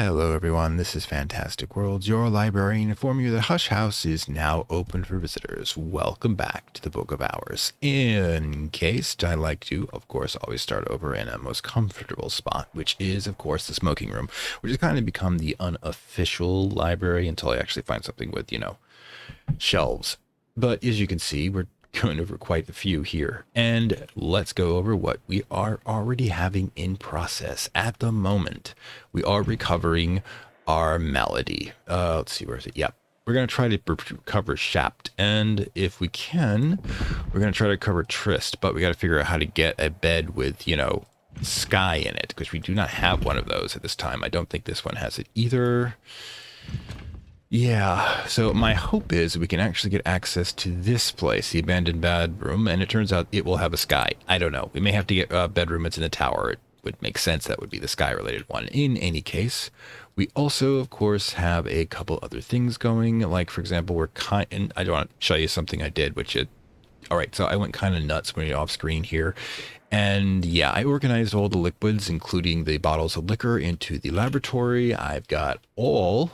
Hello everyone, this is Fantastic Worlds, your librarian, informing you that Hush House is now open for visitors. Welcome back to the Book of Hours. In case, I like to, of course, always start over in a most comfortable spot, which is, of course, the smoking room, which has kind of become the unofficial library until I actually find something with, shelves. But as you can see, we're going over quite a few here, and let's go over what we are already having in process at the moment. We are recovering our malady. Let's see, where is it? Yep. We're going to try to recover Shapt, and if we can, we're going to try to recover Trist, but we got to figure out how to get a bed with, sky in it, because we do not have one of those at this time. I don't think this one has it either. Yeah, so my hope is we can actually get access to this place, the abandoned bedroom, and it turns out it will have a sky. I don't know. We may have to get a bedroom that's in the tower. It would make sense that would be the sky-related one. In any case, we also, of course, have a couple other things going. Like, for example, I don't want to show you something I did, all right, so I went kind of nuts when you're off screen here. And yeah, I organized all the liquids, including the bottles of liquor, into the laboratory. I've got all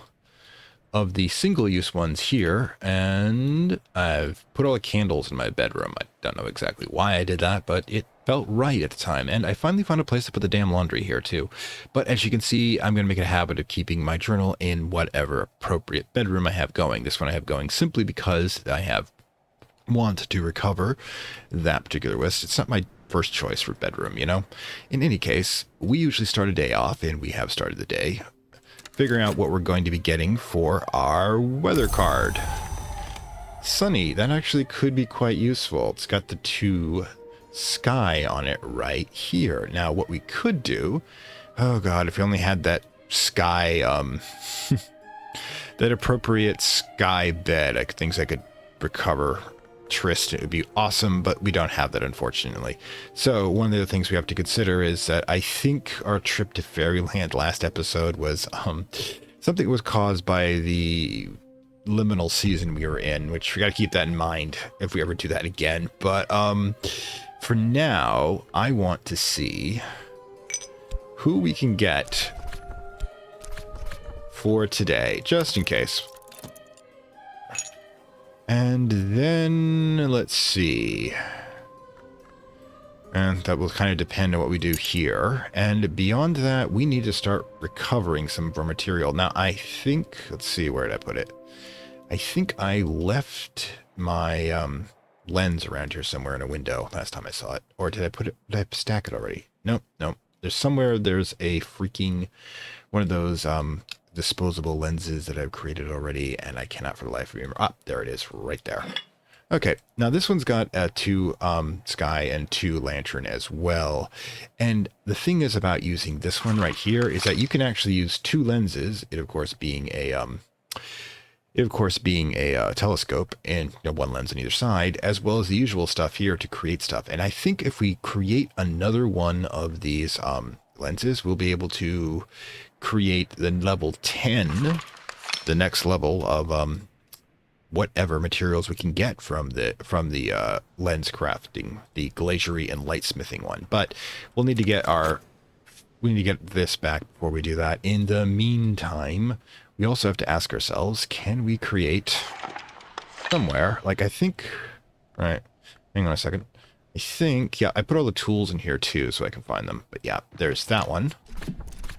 of the single-use ones here, and I've put all the candles in my bedroom. I don't know exactly why I did that, but it felt right at the time, and I finally found a place to put the damn laundry here too. But as you can see, I'm going to make it a habit of keeping my journal in whatever appropriate bedroom I have going. This one I have going simply because I want to recover that particular list. It's not my first choice for bedroom, In any case, we usually start a day off, and we have started the day figuring out what we're going to be getting for our weather card. Sunny, that actually could be quite useful. It's got the 2 sky on it right here. Now, what we could do, oh god, if we only had that sky, that appropriate sky bed, things I could recover Trist, it would be awesome, but we don't have that, unfortunately. So one of the other things we have to consider is that I think our trip to Fairyland last episode was something was caused by the liminal season we were in, which we got to keep that in mind if we ever do that again. But for now, I want to see who we can get for today, just in case. And then, let's see. And that will kind of depend on what we do here. And beyond that, we need to start recovering some of our material. Now, I think, let's see, where did I put it? I think I left my lens around here somewhere in a window last time I saw it. Or did I stack it already? Nope. There's a freaking one of those disposable lenses that I've created already, and I cannot for the life of me remember. Ah, there it is, right there. Okay, now this one's got 2 sky and 2 lantern as well. And the thing is about using this one right here is that you can actually use 2 lenses, it of course being a telescope and 1 lens on either side, as well as the usual stuff here to create stuff. And I think if we create another one of these lenses, we'll be able to create the level 10, the next level of whatever materials we can get from the lens crafting, the glaciary and lightsmithing one. But we'll need to get this back before we do that. In the meantime, we also have to ask ourselves, can we create somewhere, like I think, right, hang on a second. I think, yeah, I put all the tools in here too so I can find them. But yeah, there's that one.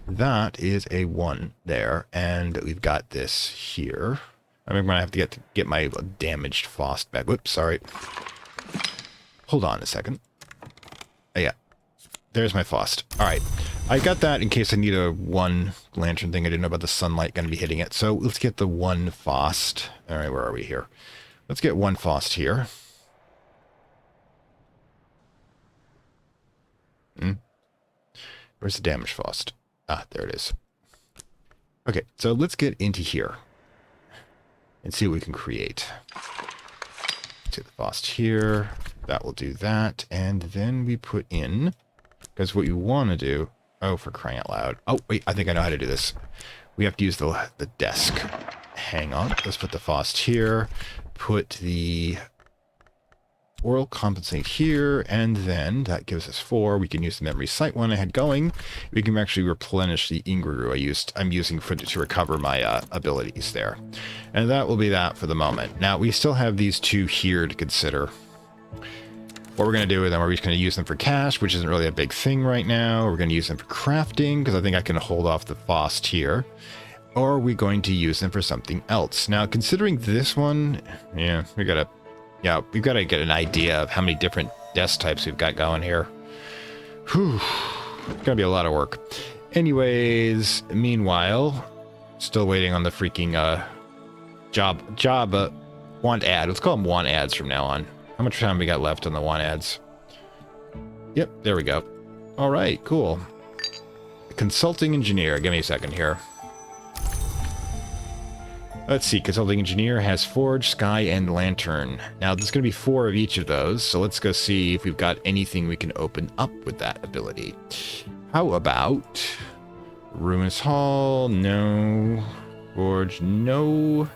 That is a 1 there, and we've got this here. I'm going to have to get my damaged Faust back. Whoops, sorry. Hold on a second. Oh, yeah. There's my Faust. All right. I got that in case I need a 1 lantern thing. I didn't know about the sunlight going to be hitting it. So let's get the 1 Faust. All right, where are we here? Let's get 1 Faust here. Where's the damaged Faust? Ah, there it is. Okay, so let's get into here and see what we can create. Let's get the Faust here. That will do that. And then we put in, because what you want to do, oh, for crying out loud. Oh, wait, I think I know how to do this. We have to use the desk. Hang on. Let's put the Faust here. Put the oral compensate here, and then that gives us 4. We can use the memory site one I had going. We can actually replenish the ingru I'm using to recover my abilities there. And that will be that for the moment. Now, we still have these 2 here to consider. What we're going to do with them, we're just going to use them for cash, which isn't really a big thing right now. We're going to use them for crafting, because I think I can hold off the Fost here. Or are we going to use them for something else? Now, considering this one, we've got to get an idea of how many different desk types we've got going here. Whew, it's gonna be a lot of work. Anyways, meanwhile, still waiting on the freaking job want ad. Let's call them want ads from now on. How much time we got left on the want ads? Yep, there we go. All right, cool. Consulting engineer. Give me a second here. Let's see, Consulting Engineer has Forge, Sky, and Lantern. Now, there's going to be 4 of each of those, so let's go see if we've got anything we can open up with that ability. How about Ruinous Hall? No. Forge? No.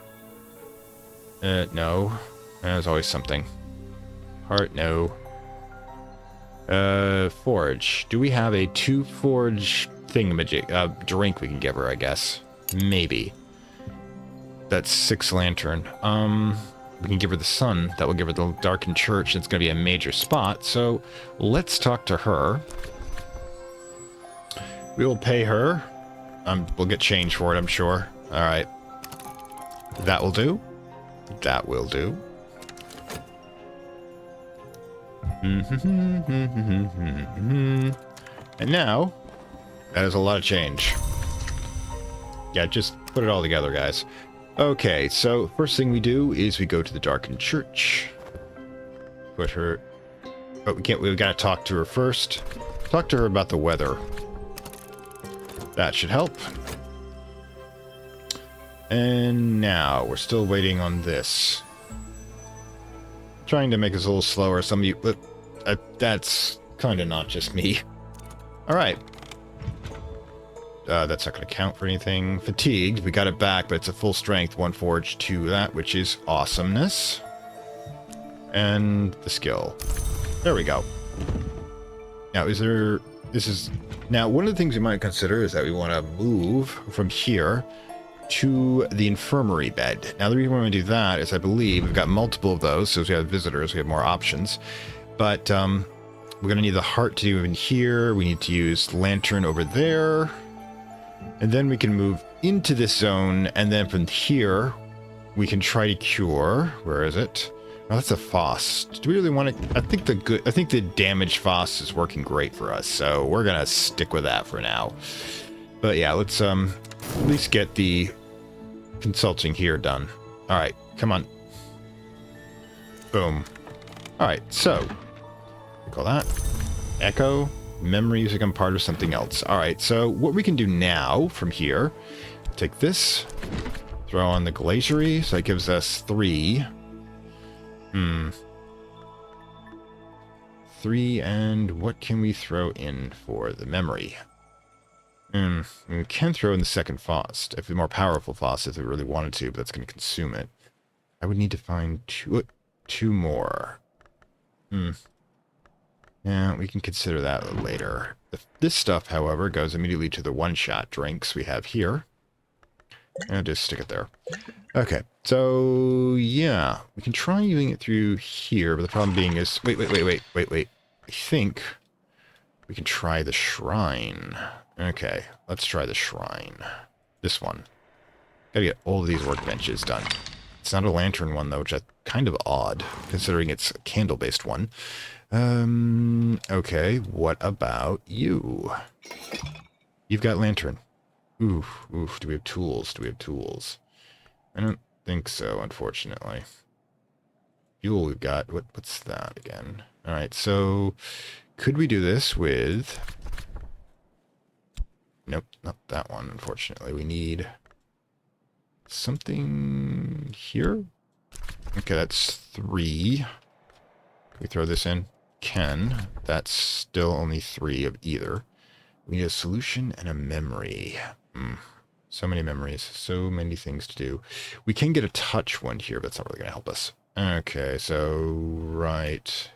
No. There's always something. Heart? No. Forge. Do we have a 2 Forge thingamajig, drink we can give her, I guess? Maybe. That's 6 Lantern. We can give her the Sun. That will give her the Darkened Church. It's going to be a major spot. So let's talk to her. We will pay her. We'll get change for it, I'm sure. All right. That will do. That will do. And now, that is a lot of change. Yeah, just put it all together, guys. Okay, so first thing we do is we go to the Darkened Church. Put her... Oh, we've got to talk to her first. Talk to her about the weather. That should help. And now, we're still waiting on this. Trying to make us a little slower. Some of you... that's kind of not just me. Alright. That's not going to count for anything. Fatigued, we got it back, but it's a full strength, 1 forge, 2 that, which is awesomeness. And the skill. There we go. Now, now, one of the things we might consider is that we want to move from here to the infirmary bed. Now, the reason we want to do that is I believe we've got multiple of those, so as we have visitors, we have more options. But we're going to need the heart to do in here. We need to use lantern over there. And then we can move into this zone, and then from here, we can try to cure. Where is it? Oh, that's a Fost. Do we really want to... I think the damaged Fost is working great for us, so we're gonna stick with that for now. But yeah, let's at least get the consulting here done. All right, come on. Boom. All right, so we call that Echo. Memories become part of something else. All right, so what we can do now from here, take this, throw on the glaciary, so that gives us 3. 3, and what can we throw in for the memory? We can throw in the second Fost, if the more powerful Fost, if we really wanted to, but that's going to consume it. I would need to find 2 more. Yeah, we can consider that later. This stuff, however, goes immediately to the one-shot drinks we have here. And just stick it there. Okay, so yeah, we can try using it through here, but the problem being is... Wait. I think we can try the shrine. Okay, let's try the shrine. This one. Gotta get all of these workbenches done. It's not a lantern one, though, which is kind of odd, considering it's a candle-based one. Okay, what about you? You've got lantern. Oof, do we have tools? I don't think so, unfortunately. Fuel we've got, what's that again? Alright, so, could we do this with... Nope, not that one, unfortunately. We need something here? Okay, that's 3. Can we throw this in? Can. That's still only 3 of either. We need a solution and a memory. So many memories. So many things to do. We can get a touch one here, but it's not really going to help us. Okay, so, right.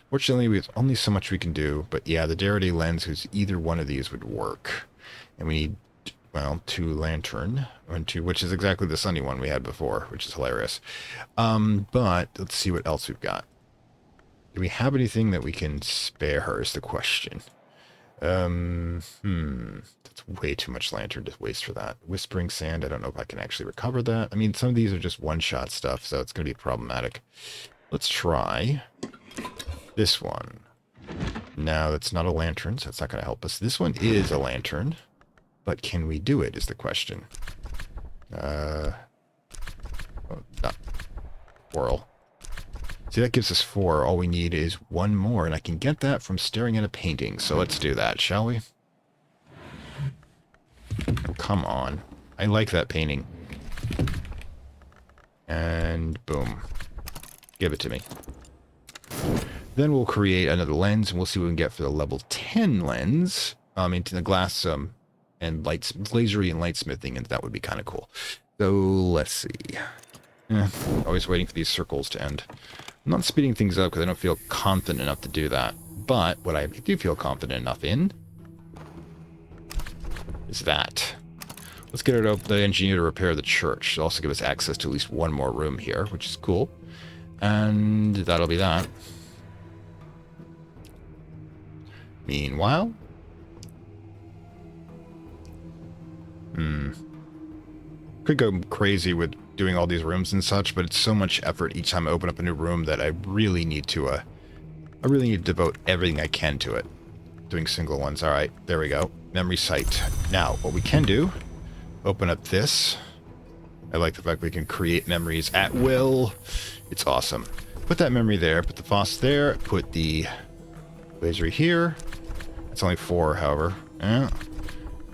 Fortunately, we have only so much we can do, but yeah, the Derived lens, who's either one of these would work. And we need, well, 2 lantern, which is exactly the sunny one we had before, which is hilarious. But let's see what else we've got. Do we have anything that we can spare is the question. That's way too much lantern to waste for that. Whispering Sand, I don't know if I can actually recover that. I mean, some of these are just one-shot stuff, so it's going to be problematic. Let's try this one. No, that's not a lantern, so that's not going to help us. This one is a lantern, but can we do it is the question. Oh, not Whirl. See, that gives us 4. All we need is 1 more, and I can get that from staring at a painting. So let's do that, shall we? Oh, come on. I like that painting. And boom. Give it to me. Then we'll create another lens, and we'll see what we can get for the level 10 lens. Into the glass and lasery and lightsmithing, and that would be kind of cool. So let's see. Always waiting for these circles to end. I'm not speeding things up because I don't feel confident enough to do that. But what I do feel confident enough in is that. Let's get the engineer to repair the church. It'll also give us access to at least 1 more room here, which is cool. And that'll be that. Meanwhile... Could go crazy with doing all these rooms and such, but it's so much effort each time I open up a new room that I really need to devote everything I can to it. Doing single ones. All right, there we go. Memory site. Now, what we can do, open up this. I like the fact we can create memories at will. It's awesome. Put that memory there, put the FOSS there, put the laser here. It's only 4, however.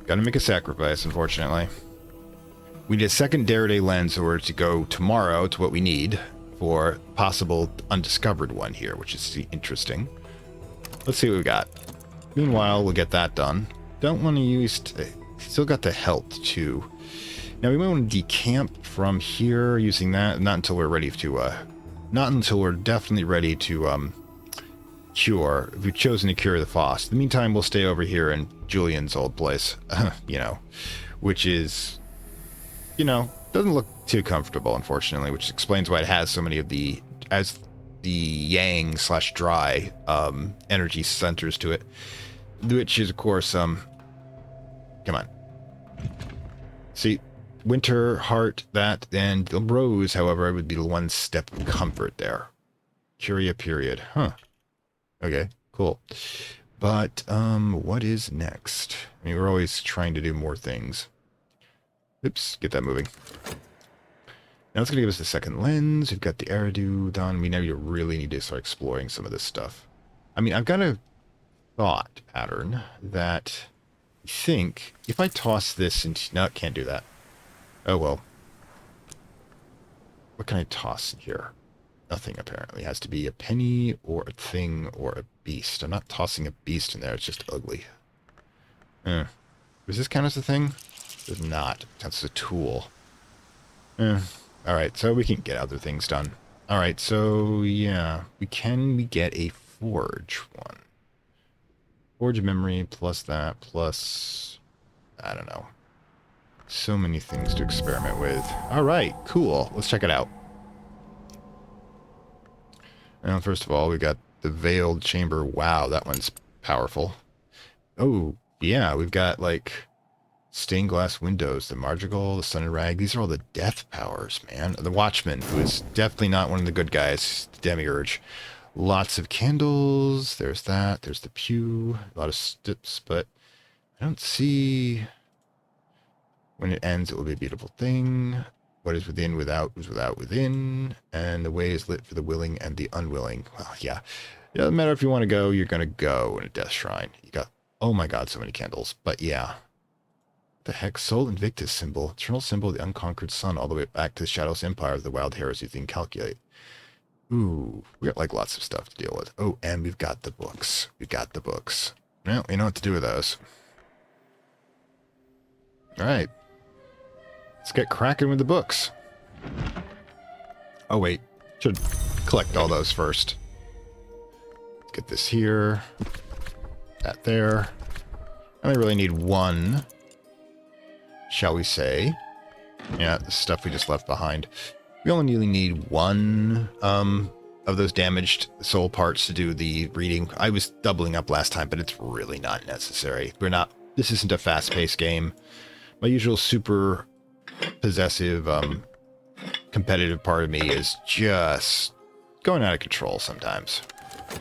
Gotta make a sacrifice, unfortunately. We need a second Derived lens in order to go tomorrow to what we need for possible undiscovered one here, which is interesting. Let's see what we got. Meanwhile, we'll get that done. Don't want to use... Still got the health, too. Now, we might want to decamp from here using that. Not until we're ready to... not until we're definitely ready to cure. If we've chosen to cure the FOSS. In the meantime, we'll stay over here in Julian's old place. You know. Which is... You know, doesn't look too comfortable, unfortunately, which explains why it has so many of the yang/dry energy centers to it. Which is, of course, come on. See, winter, heart, that, and the rose, however, would be the 1 step of comfort there. Curia period. Huh. Okay, cool. But, what is next? I mean, we're always trying to do more things. Oops, get that moving. Now it's going to give us the second lens. We've got the Eridu done. We now really need to start exploring some of this stuff. I mean, I've got a thought pattern that I think if I toss this into... No, can't do that. Oh, well. What can I toss in here? Nothing, apparently. It has to be a penny or a thing or a beast. I'm not tossing a beast in there. It's just ugly. Does this count as a thing? Does not. That's a tool. Alright, so we can get other things done. Alright, so yeah. We get a forge one. Forge memory plus that plus... I don't know. So many things to experiment with. Alright, cool. Let's check it out. Now, first of all, we got the Veiled Chamber. Wow, that one's powerful. Oh, yeah, we've got, like... Stained glass windows, the Margigal, the Sun and Rag. These are all the death powers, man. The Watchman, who is definitely not one of the good guys. The Demiurge. Lots of candles. There's that. There's the pew. A lot of steps, but I don't see... When it ends, it will be a beautiful thing. What is within, without, is without, within. And the way is lit for the willing and the unwilling. Well, yeah. It doesn't matter if you want to go, you're going to go in a death shrine. You got, oh my god, so many candles. But yeah. The heck? Sol Invictus symbol. Eternal symbol of the unconquered sun, all the way back to the Shadow's Empire of the Wild Heresy thing. Calculate. Ooh, we got like lots of stuff to deal with. Oh, and we've got the books. We got the books. Well, we know what to do with those. Alright. Let's get cracking with the books. Oh, wait. Should collect all those first. Let's get this here. That there. I only really need one, shall we say. Yeah, the stuff we just left behind. We only really need one of those damaged soul parts to do the reading. I was doubling up last time, but it's really not necessary. This isn't a fast-paced game. My usual super possessive, competitive part of me is just going out of control sometimes. You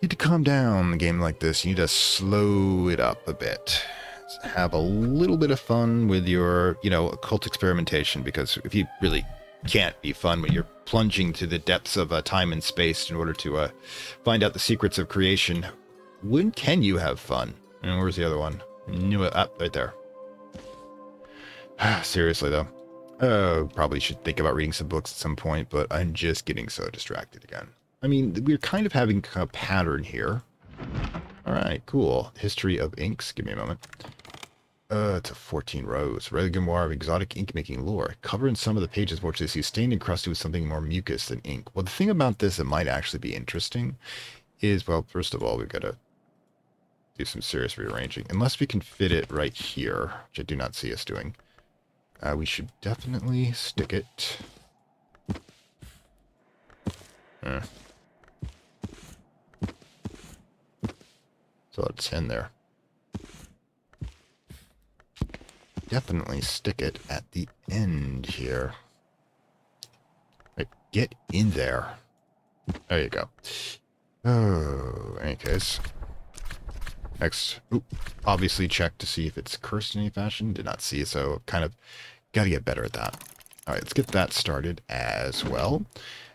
need to calm down in a game like this. You need to slow it up a bit. Have a little bit of fun with your, occult experimentation, because if you really can't be fun when you're plunging to the depths of time and space in order to find out the secrets of creation, when can you have fun? And where's the other one? Right there. Seriously, though. Oh, probably should think about reading some books at some point, but I'm just getting so distracted again. I mean, we're kind of having a pattern here. All right, cool. History of inks. Give me a moment. It's a 14 rows. Red grimoire of exotic ink-making lore. Cover in some of the pages which they see stained and crusted with something more mucus than ink. Well, the thing about this that might actually be interesting is, well, first of all, we've got to do some serious rearranging. Unless we can fit it right here, which I do not see us doing. We should definitely stick it. So it's in there. Definitely stick it at the end here. Right, get in there. There you go. Oh, in any case. Next, obviously check to see if it's cursed in any fashion. Did not see, so kind of got to get better at that. All right, let's get that started as well.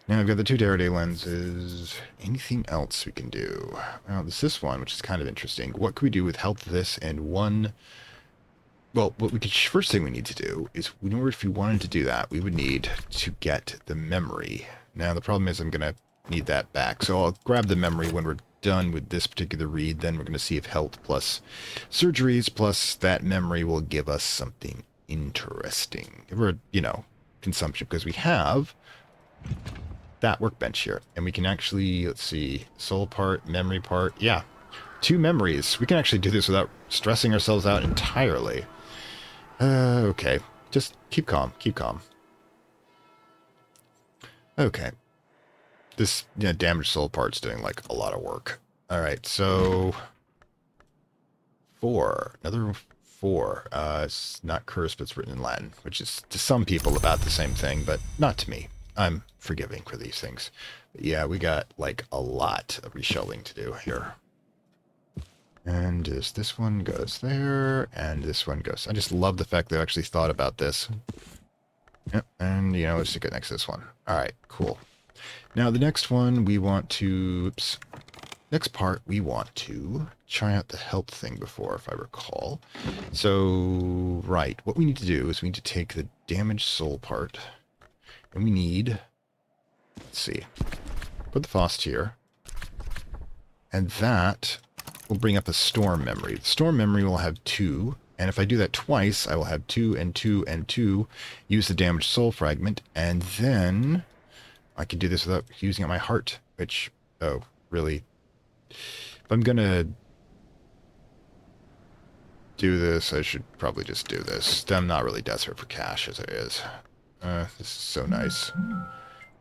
Now I've got the 2 Derived lenses. Anything else we can do? Well, there's this one, which is kind of interesting. What could we do with health this and one? Well, first thing we need to do is, in order if we wanted to do that, we would need to get the memory. Now the problem is I'm going to need that back, so I'll grab the memory when we're done with this particular read. Then we're going to see if health plus surgeries plus that memory will give us something interesting. Or, consumption, because we have that workbench here, and we can actually, let's see, soul part, memory part. Yeah, 2 memories. We can actually do this without stressing ourselves out entirely. Okay, just keep calm, keep calm. Okay. This damaged soul part's doing like a lot of work. All right, so 4, another 4. It's not cursed, but it's written in Latin, which is to some people about the same thing, but not to me. I'm forgiving for these things. But yeah, we got like a lot of reshelving to do here. And this one goes there, and this one goes. I just love the fact they actually thought about this. Yep, and let's stick it next to this one. All right, cool. Now the next one we want to, next part we want to try out the health thing before, if I recall. So, right, what we need to do is we need to take the damaged soul part, and we need, let's see, put the Faust here, and that will bring up a storm memory. The storm memory will have 2, and if I do that twice, I will have 2 and 2 and 2. Use the damaged soul fragment, and then I can do this without using up my heart, which, oh, really? If I'm gonna do this, I should probably just do this. I'm not really desperate for cash as it is. This is so nice.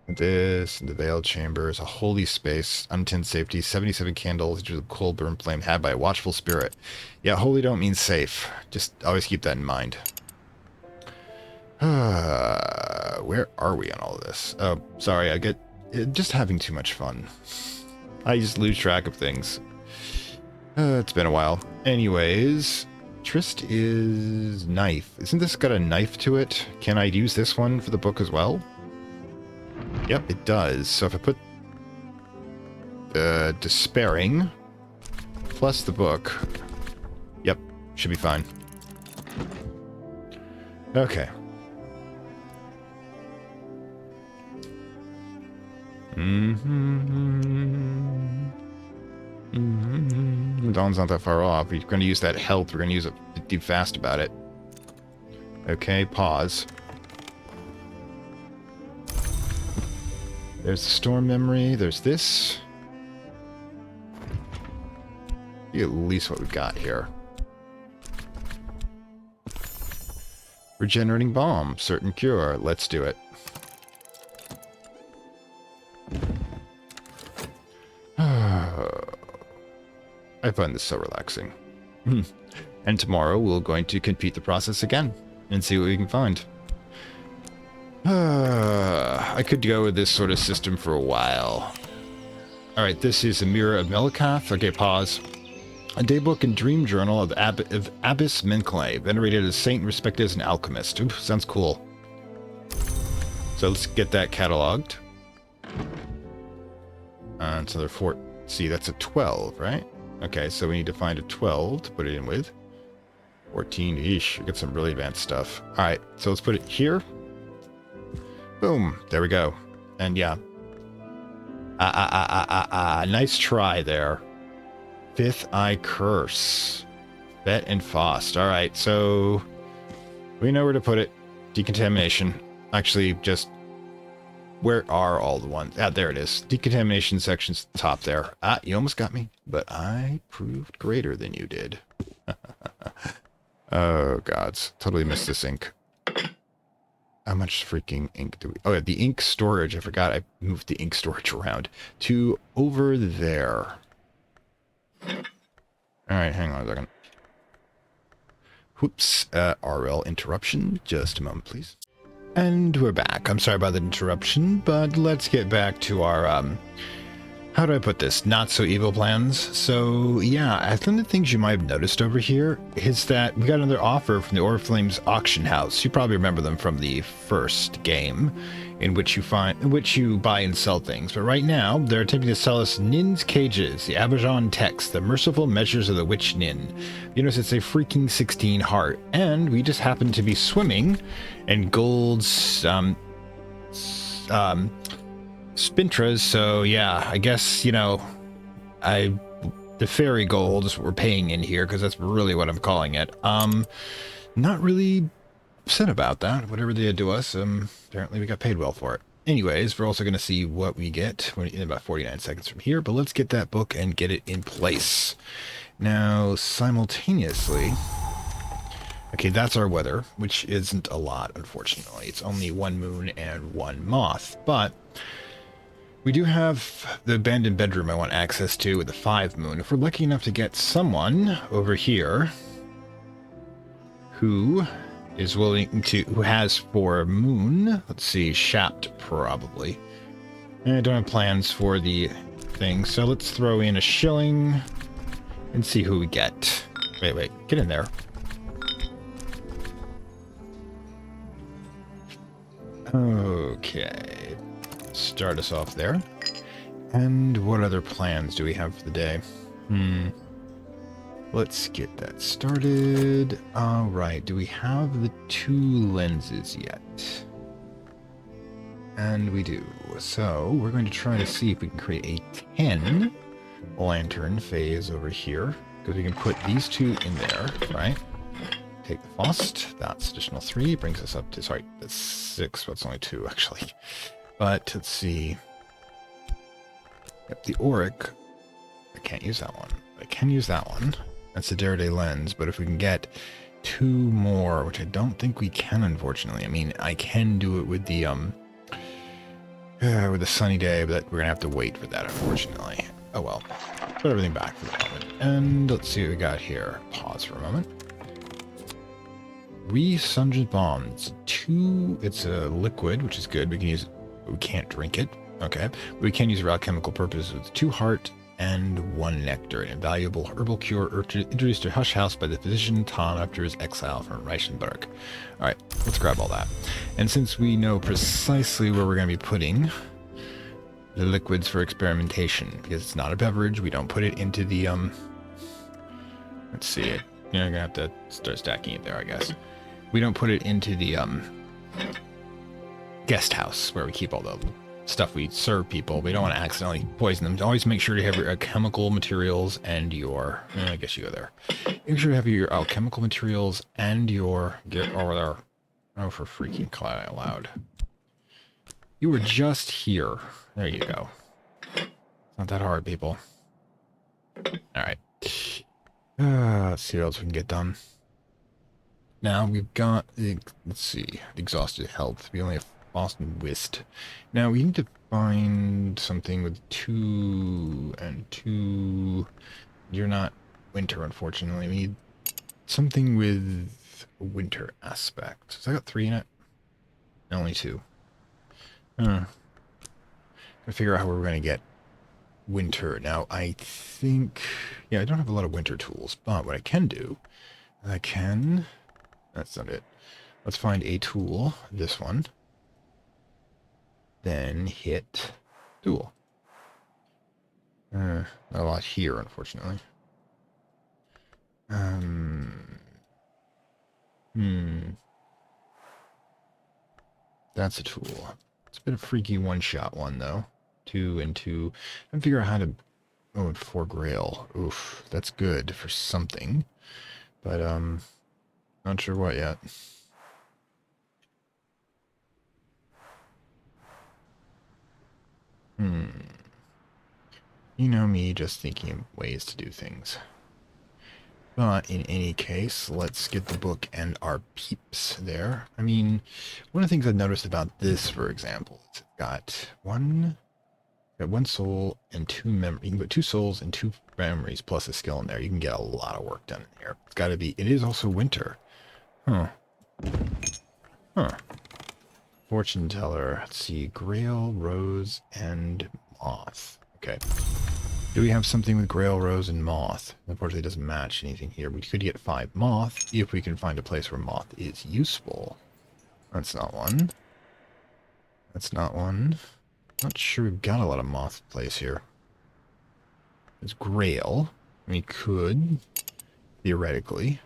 This, and the veiled chambers, a holy space, untended safety, 77 candles, which is a cold burn flame had by a watchful spirit. Yeah, holy don't mean safe. Just always keep that in mind. Where are we on all of this? Oh, sorry, I get just having too much fun. I just lose track of things. It's been a while. Anyways, Trist is knife. Isn't this got a knife to it? Can I use this one for the book as well? Yep, it does. So if I put Despairing plus the book, yep, should be fine. Okay. Dawn's not that far off. We're going to use that health. We're going to use it. Be fast about it. Okay, pause. There's the storm memory. There's this. See at least what we've got here. Regenerating bomb. Certain cure. Let's do it. I find this so relaxing. And tomorrow we're going to compete the process again and see what we can find. I could go with this sort of system for a while. Alright, this is a Mirror of Melikath. Okay, pause. A daybook and dream journal of Abbess Menklay, venerated as saint and respected as an alchemist. Ooh, sounds cool. So let's get that cataloged. So they're 4. See, that's a 12, right? Okay, so we need to find a 12 to put it in with. 14, eesh, we get some really advanced stuff. Alright, so let's put it here. Boom, there we go. And yeah. Nice try there. Fifth Eye Curse. Bet and Fost. Alright, so we know where to put it. Decontamination. Actually, just where are all the ones? Ah, there it is. Decontamination section's top there. Ah, you almost got me, but I proved greater than you did. Oh, gods. Totally missed this ink. How much freaking ink do we... Oh, yeah, the ink storage. I forgot I moved the ink storage around to over there. Alright, hang on a second. Whoops. RL interruption. Just a moment, please. And we're back. I'm sorry about the interruption, but let's get back to our, how do I put this? Not so evil plans. So, yeah, I think the things you might have noticed over here is that we got another offer from the Oriflamme's auction house. You probably remember them from the first game, in which you buy and sell things. But right now, they're attempting to sell us Nin's Cages, the Abajon text, the merciful measures of the witch Nin. You notice it's a freaking 16 heart, and we just happen to be swimming in gold's spintras, so yeah, I guess, you know, the fairy gold is what we're paying in here, because that's really what I'm calling it. Not really upset about that. Whatever they did to us, apparently we got paid well for it. Anyways, we're also going to see what we get in about 49 seconds from here, but let's get that book and get it in place. Now, simultaneously... Okay, that's our weather, which isn't a lot, unfortunately. It's only 1 moon and 1 moth, but we do have the abandoned bedroom I want access to with the 5 moon. If we're lucky enough to get someone over here who is willing to, who has 4 moon, let's see, Shapt probably. And I don't have plans for the thing, so let's throw in a shilling and see who we get. Wait, get in there. Okay, start us off there. And what other plans do we have for the day? Let's get that started. All right, do we have the 2 lenses yet? And we do. So we're going to try to see if we can create a 10 lantern phase over here, because we can put these 2 in there, right? Take the Fost, that's additional 3, brings us up to, sorry, that's 6, but it's only 2 actually. But let's see. Yep, the Auric, I can't use that one. I can use that one. That's the Derived lens, but if we can get 2 more, which I don't think we can, unfortunately. I mean, I can do it with the sunny day, but we're gonna have to wait for that, unfortunately. Oh well. Put everything back for the moment. And let's see what we got here. Pause for a moment. Resunged bombs. 2. It's a liquid, which is good. We can use it, but we can't drink it. Okay. But we can use it for alchemical purposes with 2 heart and 1 nectar. An invaluable herbal cure introduced to Hush House by the physician Tom after his exile from Reichenberg. Alright, let's grab all that. And since we know precisely where we're going to be putting the liquids for experimentation, because it's not a beverage, we don't put it into the, let's see it. You're going to have to start stacking it there, I guess. We don't put it into the guest house where we keep all the stuff we serve people. We don't want to accidentally poison them. Always make sure to have your alchemical materials and your... I guess you go there. Make sure to have your alchemical materials and your... Get over there. Oh, for freaking crying out loud. You were just here. There you go. It's not that hard, people. All right. Let's see what else we can get done. Now we've got, let's see, exhausted health. We only have Boston Whist. Now we need to find something with 2 and 2. You're not winter, unfortunately. We need something with a winter aspect. So I got 3 in it? Only 2. Gotta figure out how we're going to get winter. Now, I think... Yeah, I don't have a lot of winter tools, but what I can do... I can... That's not it. Let's find a tool. This one. Then hit tool. Not a lot here, unfortunately. That's a tool. It's a bit of a freaky one-shot one, though. 2 and 2. And figure out how to... Oh, and 4 grail. Oof, that's good for something. But, not sure what yet. You know me, just thinking of ways to do things. But in any case, let's get the book and our peeps there. I mean, one of the things I've noticed about this, for example, it's got one soul and 2 memories. You can put 2 souls and 2 memories plus a skill in there. You can get a lot of work done in here. It's got to be. It is also winter. Huh. Fortune teller. Let's see. Grail, rose, and moth. Okay. Do we have something with Grail, Rose, and Moth? Unfortunately, it doesn't match anything here. We could get 5 Moth if we can find a place where Moth is useful. That's not one. That's not one. Not sure we've got a lot of Moth place here. There's Grail. We could, theoretically.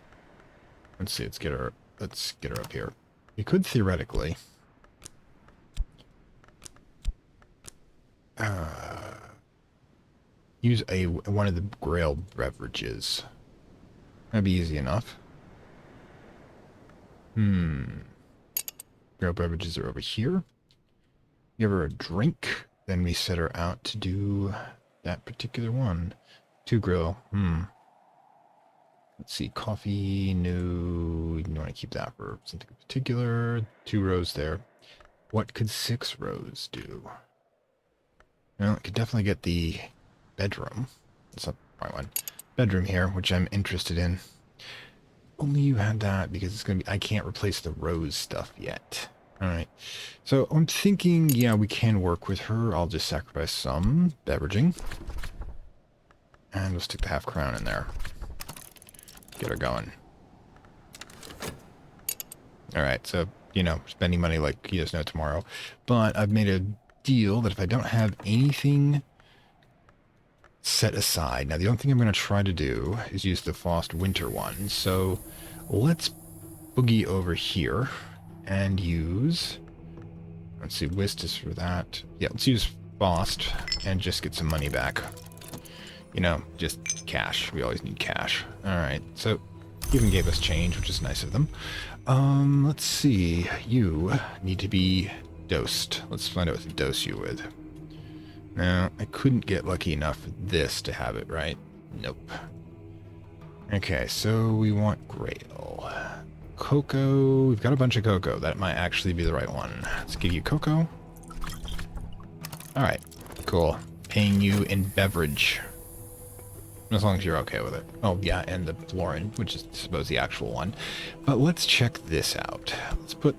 Let's see, let's get her up here. We could theoretically... use one of the Grail beverages. That'd be easy enough. Grail beverages are over here. Give her a drink, then we set her out to do that particular one. 2 Grail. Let's see, coffee, no, you want to keep that for something in particular. 2 rows there. What could 6 rows do? Well, it could definitely get the bedroom. That's not the right one. Bedroom here, which I'm interested in. Only you had that because it's going to be... I can't replace the rose stuff yet. Alright. So I'm thinking, yeah, we can work with her. I'll just sacrifice some beveraging. And we'll stick the half crown in there. Get her going. Alright, so, you know, spending money like he does no tomorrow. But I've made a deal that if I don't have anything set aside... Now, the only thing I'm going to try to do is use the Frost Winter one. So let's boogie over here and use... Let's see, Whist is for that. Yeah, let's use Frost and just get some money back. You know, just cash. We always need cash. Alright, so even gave us change, which is nice of them. Let's see. You need to be dosed. Let's find out what to dose you with. No, I couldn't get lucky enough for this to have it, right? Nope. Okay, so we want Grail. Cocoa. We've got a bunch of cocoa. That might actually be the right one. Let's give you cocoa. Alright, cool. Paying you in beverage. As long as you're okay with it. Oh, yeah, and the Florin, which is, I suppose, the actual one. But let's check this out. Let's put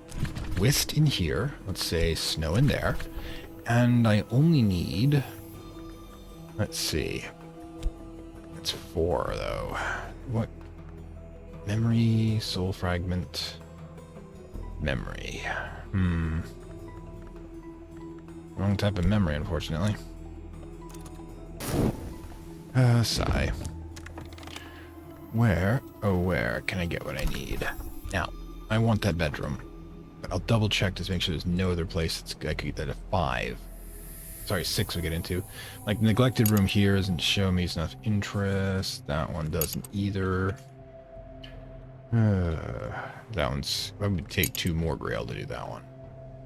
Whist in here. Let's say Snow in there. And I only need... Let's see. It's 4, though. What? Memory, Soul Fragment, Memory. Wrong type of memory, unfortunately. Sigh. Where, oh where can I get what I need? Now, I want that bedroom. But I'll double check to make sure there's no other place I could get that at 5. Sorry, 6 we get into. Like, the neglected room here doesn't show me enough interest. That one doesn't either. That one's... I would take 2 more Grail to do that one.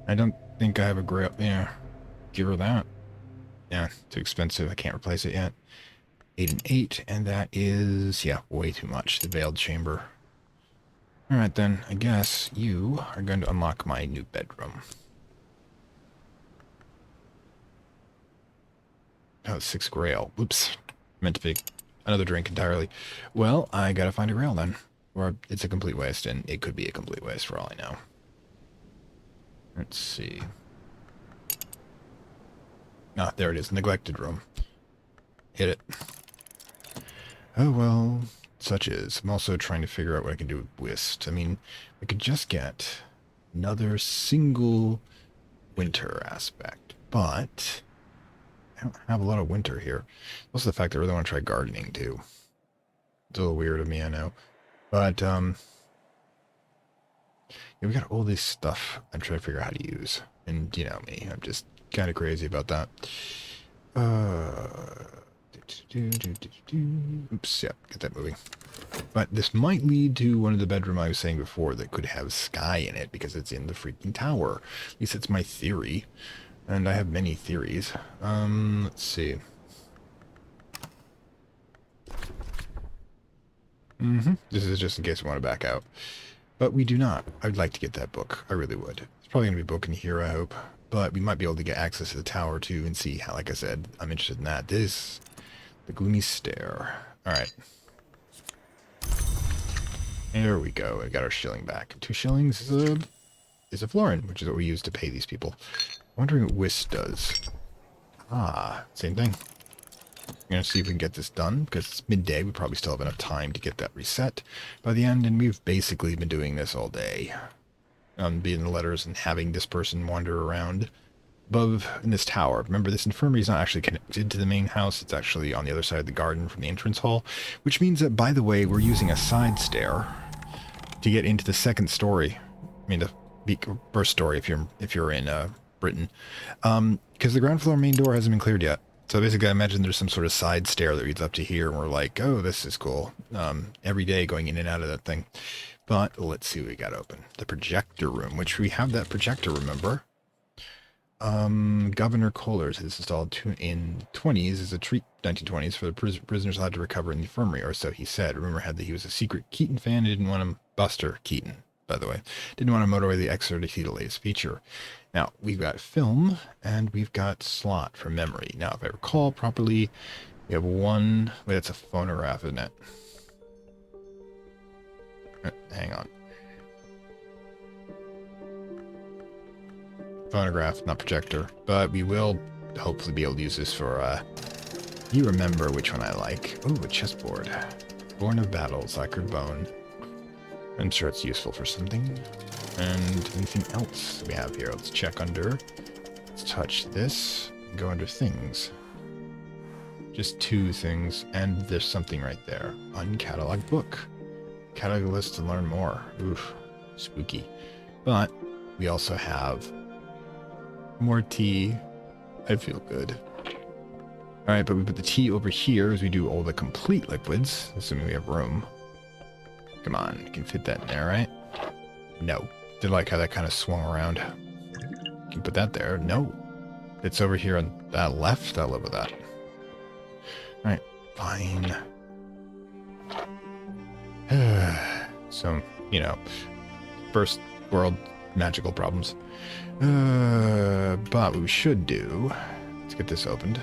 I don't think I have a Grail... Yeah, give her that. Yeah, too expensive. I can't replace it yet. 8 and 8, and that is, yeah, way too much. The Veiled Chamber. Alright then, I guess you are going to unlock my new bedroom. Oh, 6 grail. Oops. Meant to be another drink entirely. Well, I gotta find a grail then. Or it's a complete waste, and it could be a complete waste for all I know. Let's see. Ah, there it is. Neglected room. Hit it. Oh, well, such is. I'm also trying to figure out what I can do with whist. I mean, I could just get another single winter aspect, but I don't have a lot of winter here. Also the fact that I really want to try gardening, too. It's a little weird of me, I know. But, yeah, we got all this stuff I'm trying to figure out how to use. And, you know me, I'm just kind of crazy about that. Oops, yeah, get that moving. But this might lead to one of the bedroom I was saying before that could have sky in it because it's in the freaking tower. At least it's my theory. And I have many theories. Let's see. This is just in case we want to back out. But we do not. I'd like to get that book. I really would. It's probably going to be a book in here, I hope. But we might be able to get access to the tower, too, and see how, like I said, I'm interested in that. This, the gloomy stare. Alright. There we go. I got our shilling back. 2 shillings is a florin, which is what we use to pay these people. I'm wondering what whist does. Ah, same thing. I'm going to see if we can get this done, because it's midday. We probably still have enough time to get that reset by the end, and we've basically been doing this all day. Being the letters and having this person wander around above in this tower. Remember, this infirmary is not actually connected to the main house. It's actually on the other side of the garden from the entrance hall, which means that, by the way, we're using a side stair to get into the second story. I mean, the first story if you're in Britain, because the ground floor main door hasn't been cleared yet. So basically, I imagine there's some sort of side stair that leads up to here, and we're like, oh, this is cool. Every day going in and out of that thing. But let's see what we got open. The projector room, which we have that projector, remember? Governor Kohler's has installed in 20s as a treat, 1920s, for the prisoners allowed to recover in the infirmary, or so he said. Rumor had that he was a secret Keaton fan and didn't want to, Buster Keaton, by the way, didn't want to motor away the excerpt to the latest feature. Now, we've got film, and we've got slot for memory. Now, if I recall properly, we have one, wait, that's a phonograph, isn't it? Hang on. Phonograph, not projector, but we will hopefully be able to use this for, you remember which one I like. Ooh, a chessboard. Born of Battles, Lacquered Bone. I'm sure it's useful for something. And anything else we have here? Let's check under. Let's touch this. Go under things. Just 2 things, and there's something right there. Uncatalogued book. Catalog list to learn more. Oof, spooky. But we also have more tea. I feel good. Alright, but we put the tea over here as we do all the complete liquids, assuming we have room. Come on, you can fit that in there, right? No. Did like how that kind of swung around. You can put that there. No. It's over here on that left. I'll live with that. Alright, fine. So, you know, first world magical problems. But what we should do, let's get this opened.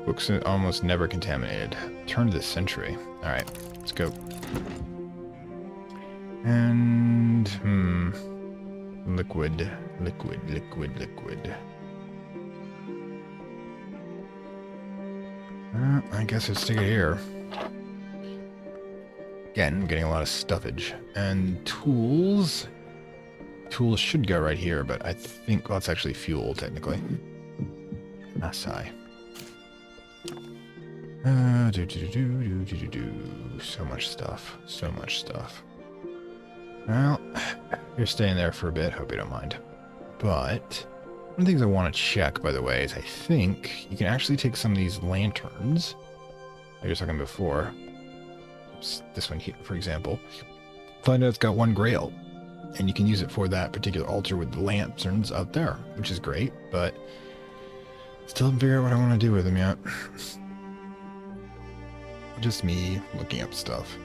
Books are almost never contaminated. Turn of the century. Alright, let's go. And, liquid. I guess let's stick it here. Again, I'm getting a lot of stuffage. And tools. Tools should go right here, but I think, well, it's actually fuel, technically. Assai. So much stuff. So much stuff. Well, you're staying there for a bit. Hope you don't mind. But one of the things I want to check, by the way, is I think you can actually take some of these lanterns I was talking before. Oops, this one here, for example. Find out it's got 1 grail. And you can use it for that particular altar with the lanterns out there, which is great, but still haven't figured out what I want to do with them yet. Just me looking up stuff.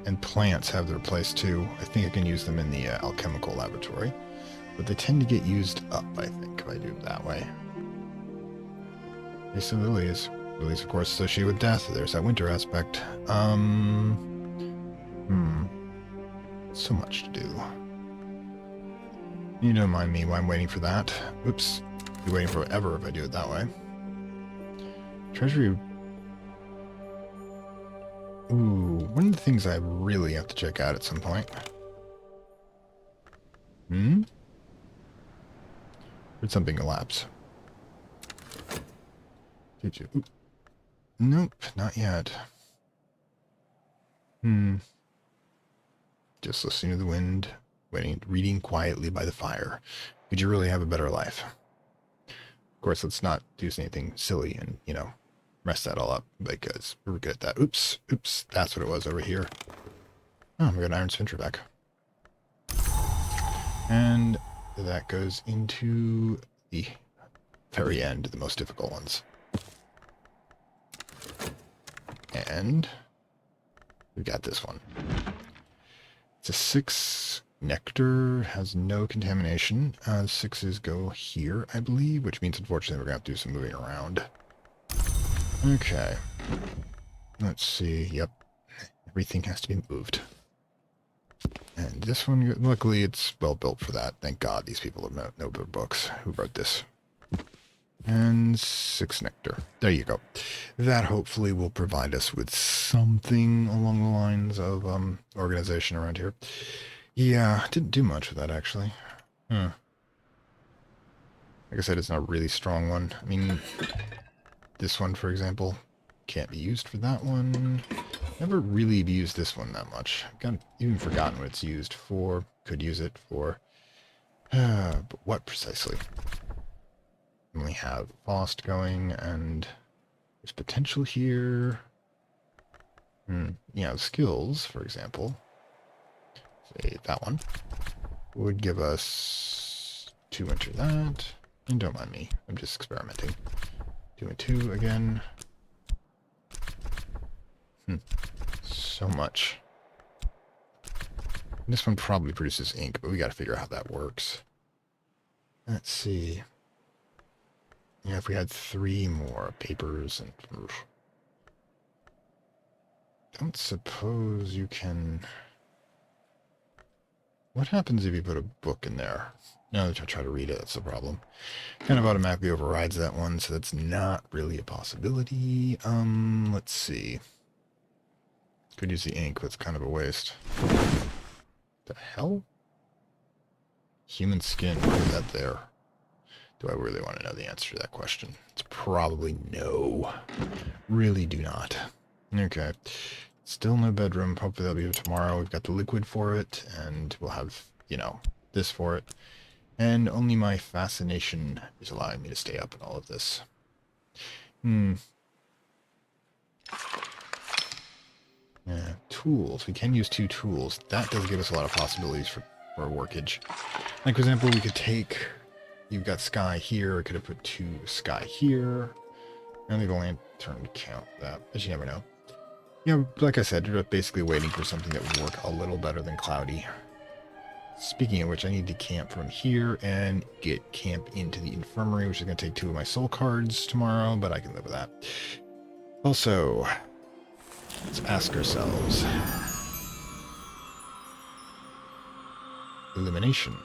And plants have their place too. I think I can use them in the alchemical laboratory. But they tend to get used up, I think, if I do it that way. Okay, so lilies. Lilies, of course, associated with death. There's that winter aspect. So much to do. You don't mind me while I'm waiting for that. Oops. I'll be waiting forever if I do it that way. Treasury. Ooh, one of the things I really have to check out at some point. Heard something elapse. Did you? Ooh. Nope, not yet. Just listening to the wind, waiting, reading quietly by the fire. Could you really have a better life? Of course, let's not do anything silly and, you know, mess that all up, because we're good at that. Oops, that's what it was over here. Oh, we got an iron sphinter back. And that goes into the very end, the most difficult ones. And we got this one. It's a 6 nectar, has no contamination. 6s go here, I believe, which means unfortunately we're going to have to do some moving around. Okay. Let's see. Yep. Everything has to be moved. And this one, luckily it's well built for that. Thank God these people have know their books. Who wrote this? And 6 nectar. There you go. That hopefully will provide us with something along the lines of organization around here. Yeah, didn't do much with that actually. Like I said, it's not a really strong one. I mean, this one, for example, can't be used for that one. Never really used this one that much. I've even forgotten what it's used for. Could use it for... but what precisely? We have Faust going, and there's potential here. Yeah, skills, for example. Say that one. Would give us 2 enter that. And don't mind me, I'm just experimenting. 2 and 2 again. So much. This one probably produces ink, but we gotta figure out how that works. Let's see. Yeah, if we had 3 more papers and... Don't suppose you can... What happens if you put a book in there? No, I try to read it, that's the problem. Kind of automatically overrides that one, so that's not really a possibility. Let's see. Could use the ink, but it's kind of a waste. The hell? Human skin, why is that there? Do I really want to know the answer to that question? It's probably no. Really do not. Okay. Still no bedroom. Hopefully that'll be here tomorrow. We've got the liquid for it, and we'll have, you know, this for it. And only my fascination is allowing me to stay up in all of this. Yeah, tools. We can use 2 tools. That does give us a lot of possibilities for workage. Like, for example, we could take... You've got sky here. I could have put 2 sky here. And leave a lantern to count that. But you never know. Yeah, like I said, you're basically waiting for something that would work a little better than cloudy. Speaking of which, I need to camp from here and get camp into the infirmary, which is going to take 2 of my soul cards tomorrow, but I can live with that. Also, let's ask ourselves. Illumination.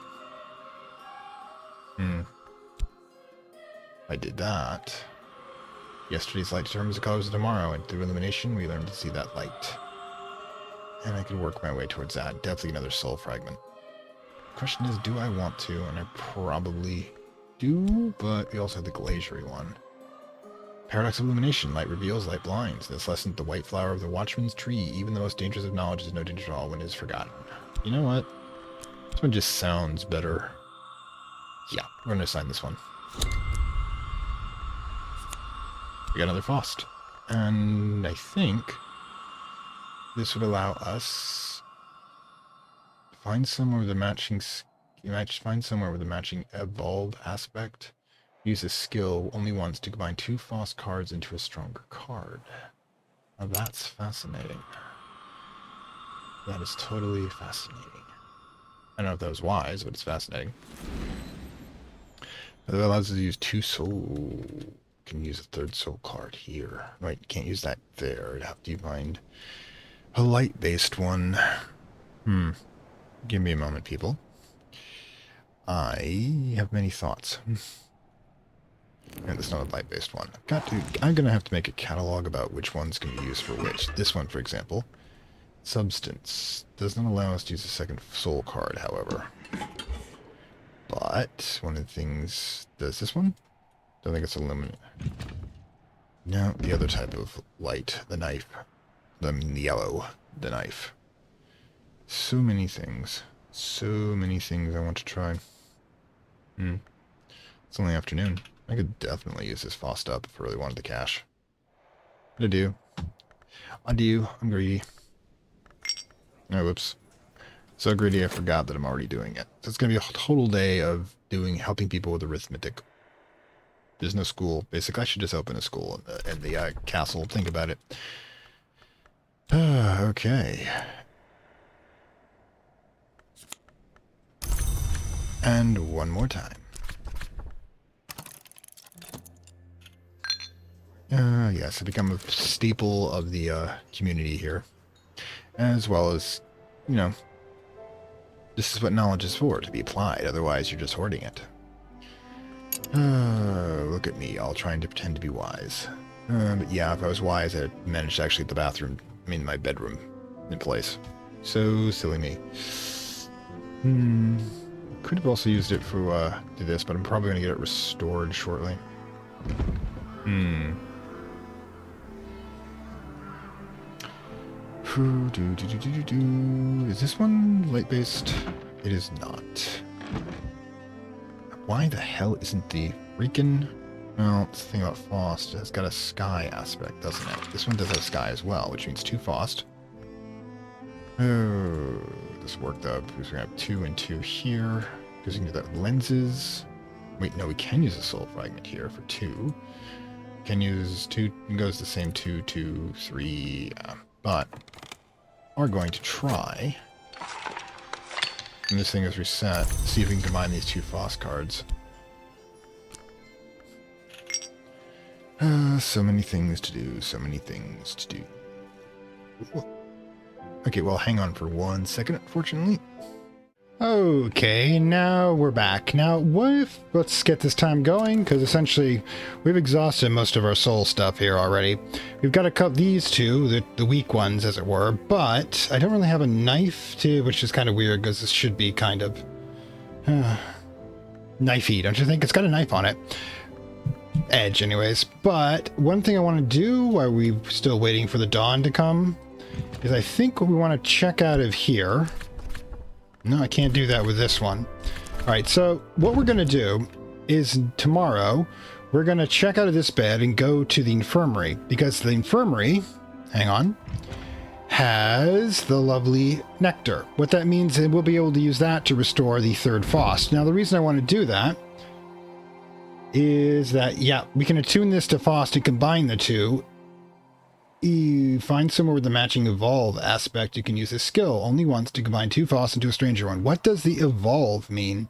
I did that. Yesterday's light determines the colors of tomorrow, and through illumination, we learn to see that light. And I can work my way towards that. Definitely another soul fragment. Question is, do I want to? And I probably do, but we also have the glaziery one. Paradox of illumination. Light reveals, light blinds. This lesson, the white flower of the watchman's tree. Even the most dangerous of knowledge is no danger at all when it is forgotten. You know what? This one just sounds better. Yeah, we're going to assign this one. We got another Faust. And I think This would allow us to find somewhere with a matching evolve aspect. Use a skill only once to combine 2 false cards into a stronger card. Now that's fascinating. That is totally fascinating. I don't know if that was wise, but it's fascinating. That allows us to use 2 soul. Can use a 3rd soul card here. Right, can't use that there. I'd have to find a light-based one. Give me a moment, people. I have many thoughts. And it's not a light-based one. I'm gonna have to make a catalog about which ones can be used for which. This one, for example. Substance. Does not allow us to use a 2nd soul card, however. But one of the things... Does this one? Don't think it's illuminate. No, the other type of light. The knife. The yellow. The knife. So many things. So many things I want to try. It's only afternoon. I could definitely use this fast up if I really wanted the cash. But I do. I'm greedy. Oh, whoops. So greedy I forgot that I'm already doing it. So it's going to be a total day of helping people with arithmetic. There's no school. Basically, I should just open a school in the castle. Think about it. Okay. And one more time. Yes, I become a staple of the community here. As well as, you know, this is what knowledge is for, to be applied. Otherwise, you're just hoarding it. Look at me, all trying to pretend to be wise. But yeah, if I was wise, I'd managed to actually get my bedroom in place. So silly me. Could have also used it for, do this, but I'm probably going to get it restored shortly. Is this one light-based? It is not. Why the hell isn't the freaking... Well, it's the thing about Faust. It's got a sky aspect, doesn't it? This one does have sky as well, which means 2 Faust. Oh, this worked out because we're going to have 2 and 2 here. Because we can do that with lenses. Wait, no, we can use a soul fragment here for 2. Can use 2, it goes the same 2, 2, 3, but are going to try, and this thing is reset, see if we can combine these 2 Faust cards. So many things to do, so many things to do. Okay, well, hang on for 1 second, unfortunately. Okay, now we're back. Now, let's get this time going, because essentially we've exhausted most of our soul stuff here already. We've got to cut these 2, the weak ones, as it were, but I don't really have a knife to, which is kind of weird, because this should be kind of knifey, don't you think? It's got a knife on it. Edge, anyways. But one thing I want to do while we're still waiting for the dawn to come is I think we want to check out of here. No, I can't do that with this one. All right, so what we're going to do is tomorrow, we're going to check out of this bed and go to the infirmary, because the infirmary, hang on, has the lovely nectar. What that means is we'll be able to use that to restore the 3rd Faust. Now, the reason I want to do that is that, yeah, we can attune this to Faust and combine the 2. You find somewhere with the matching evolve aspect, you can use this skill only once to combine 2 Faust into a stranger one. What does the evolve mean?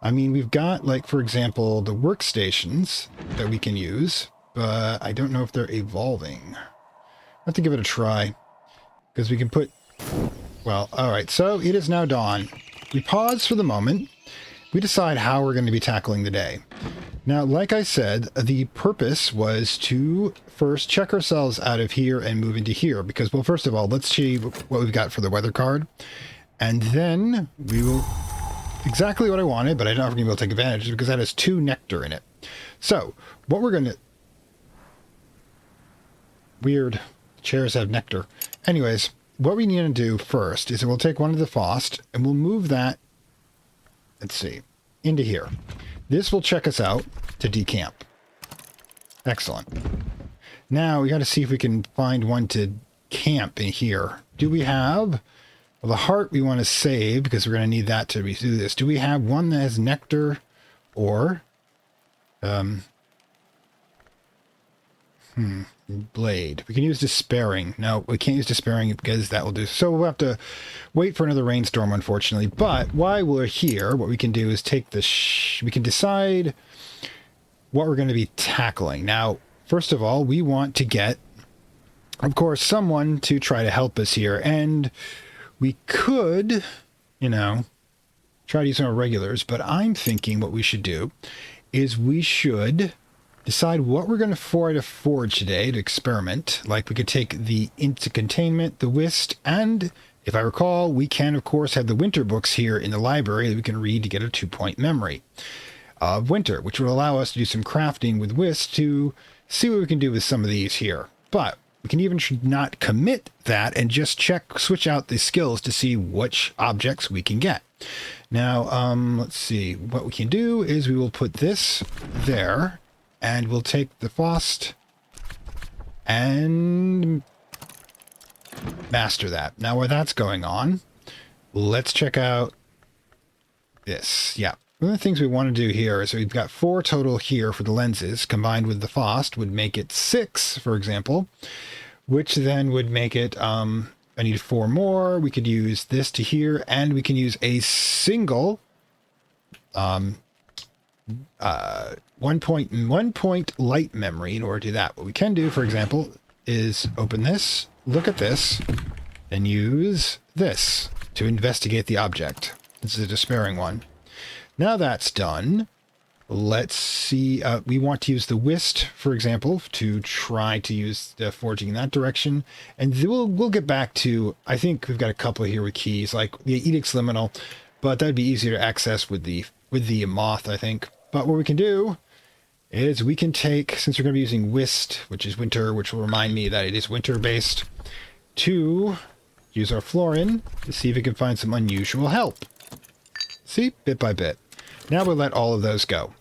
I mean, we've got, like, for example, the workstations that we can use, but I don't know if they're evolving. I'll have to give it a try, because we can put... Well, alright, so it is now dawn. We pause for the moment. We decide how we're going to be tackling the day. Now, like I said, the purpose was to first check ourselves out of here and move into here, because, well, first of all, let's see what we've got for the weather card, and then we will... Exactly what I wanted, but I'm not going to be able to take advantage, because that has 2 nectar in it. So, what we're going to... Weird. Chairs have nectar. Anyways, what we need to do first is we'll take one of the Faust, and we'll move that, let's see, into here. This will check us out to decamp. Excellent. Now we got to see if we can find one to camp in here. Do we have... Well, the heart we want to save because we're going to need that to do this. Do we have one that has nectar or... blade. We can use despairing. No, we can't use despairing because that will do. So we'll have to wait for another rainstorm, unfortunately. But while we're here, what we can do is take the... we can decide what we're going to be tackling. Now, first of all, we want to get, of course, someone to try to help us here. And we could, you know, try to use some regulars. But I'm thinking what we should do is we should... decide what we're going to try to forge today to experiment. Like we could take the into containment, the whist, and if I recall, we can of course have the winter books here in the library that we can read to get a 2-point memory of winter, which will allow us to do some crafting with whist to see what we can do with some of these here. But we can even not commit that and just switch out the skills to see which objects we can get. Now, let's see. What we can do is we will put this there. And we'll take the Faust and master that. Now, while that's going on, let's check out this. Yeah. One of the things we want to do here is we've got 4 total here for the lenses, combined with the Faust would make it 6, for example, which then would make it, I need 4 more. We could use this to here, and we can use a single, 1 point light memory in order to do that. What we can do, for example, is open this, look at this, and use this to investigate the object. This is a despairing one. Now that's done, let's see. We want to use the whist, for example, to try to use the forging in that direction. And we'll get back to, I think we've got a couple here with keys, like the Edict's Liminal, but that'd be easier to access with the moth, I think. But what we can do is we can take, since we're going to be using whist, which is winter, which will remind me that it is winter-based, to use our Florin to see if we can find some unusual help. See? Bit by bit. Now we'll let all of those go.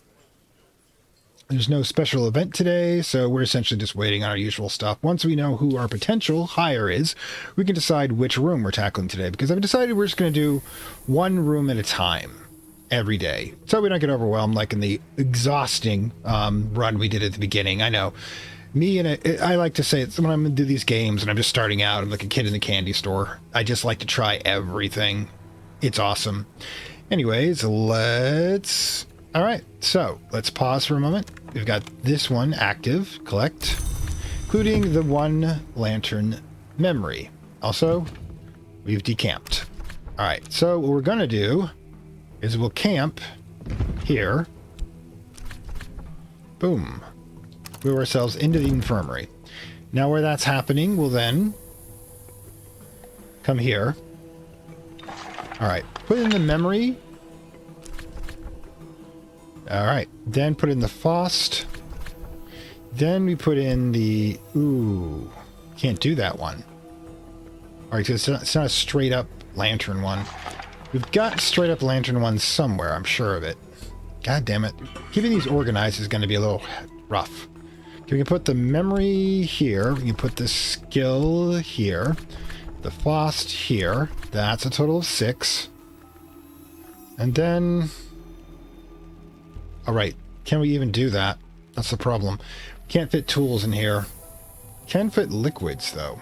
There's no special event today, so we're essentially just waiting on our usual stuff. Once we know who our potential hire is, we can decide which room we're tackling today, because I've decided we're just going to do one room at a time every day, so we don't get overwhelmed like in the exhausting run we did at the beginning. I know. I like to say it's when I'm going to do these games and I'm just starting out, I'm like a kid in the candy store. I just like to try everything. It's awesome. Anyways, all right, so let's pause for a moment. We've got this one active, collect, including the 1 lantern memory. Also, we've decamped. All right, so what we're going to do is we'll camp here. Boom. Move ourselves into the infirmary. Now where that's happening, we'll then come here. All right, put in the memory. All right, then put in the Faust. Then we put in the... Ooh, can't do that one. All right, so it's not a straight up lantern one. We've got straight up lantern one somewhere, I'm sure of it. God damn it. Keeping these organized is going to be a little rough. Okay, we can put the memory here. We can put the skill here. The Faust here. That's a total of 6. And then... Alright, can we even do that? That's the problem. Can't fit tools in here. Can fit liquids, though.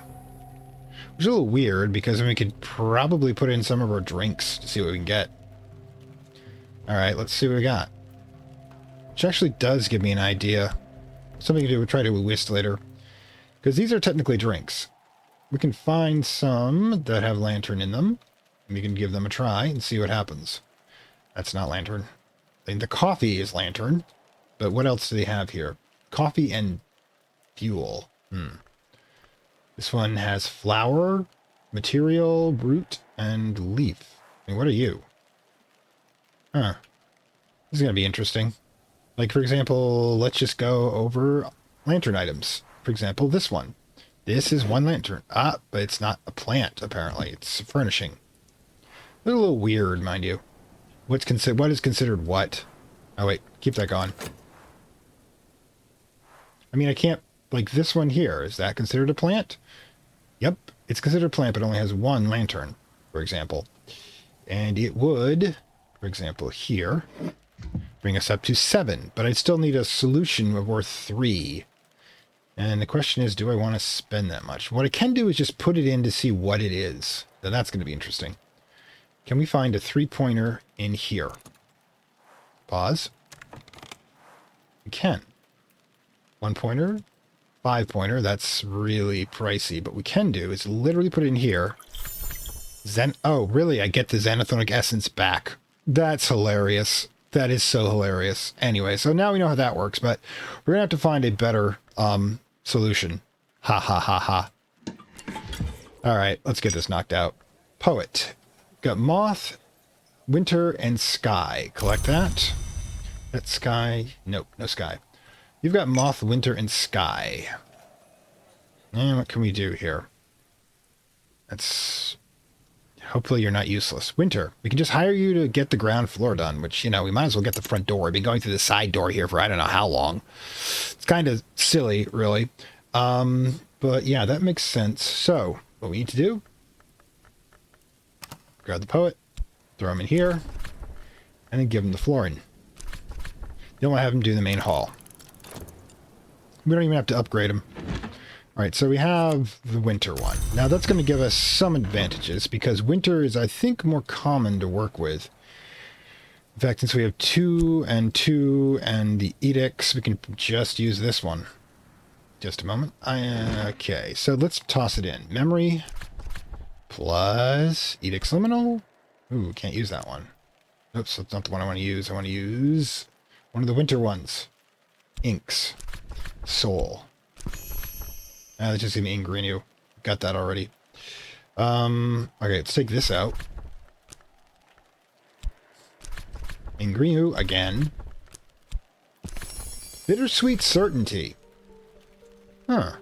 Which is a little weird, because then we could probably put in some of our drinks to see what we can get. Alright, let's see what we got. Which actually does give me an idea. Something to do, we'll try to do with whist later. Because these are technically drinks. We can find some that have lantern in them. And we can give them a try and see what happens. That's not lantern. I think the coffee is lantern. But what else do they have here? Coffee and fuel. This one has flour, material, root, and leaf. I mean, what are you? Huh. This is going to be interesting. Like, for example, let's just go over lantern items. For example, this one. This is 1 lantern. Ah, but it's not a plant, apparently. It's furnishing. They're a little weird, mind you. What is considered what? Oh, wait. Keep that going. I mean, I can't... Like, this one here. Is that considered a plant? Yep, it's considered a plant, but only has one lantern, for example. And it would, for example, here, bring us up to 7. But I'd still need a solution of worth 3. And the question is, do I want to spend that much? What I can do is just put it in to see what it is. Now that's going to be interesting. Can we find a 3-pointer in here? Pause. We can. 1-pointer, 5-pointer. That's really pricey. But what we can do is literally put it in here. Oh, really? I get the Xanathonic Essence back. That's hilarious. That is so hilarious. Anyway, so now we know how that works, but we're going to have to find a better solution. Ha ha ha ha. All right, let's get this knocked out. Poet. Got moth, winter, and sky. Collect that. That sky. Nope, no sky. You've got moth, winter, and sky. And what can we do here? That's... Hopefully you're not useless. Winter. We can just hire you to get the ground floor done, which, you know, we might as well get the front door. I've been going through the side door here for I don't know how long. It's kind of silly, really. But yeah, that makes sense. So, what we need to do, grab the poet, throw him in here, and then give him the flooring. Then we'll have him do the main hall. We don't even have to upgrade him. All right, so we have the winter one. Now that's going to give us some advantages because winter is, I think, more common to work with. In fact, since we have 2 and 2 and the edicts, we can just use this one. Just a moment. Okay, so let's toss it in. Memory plus edicts liminal. Ooh, can't use that one. Oops, that's not the one I want to use. I want to use one of the winter ones. Inks. Soul. Let's just give me Ingrinu. Got that already. Okay, let's take this out. Ingrinu again. Bittersweet certainty. Huh.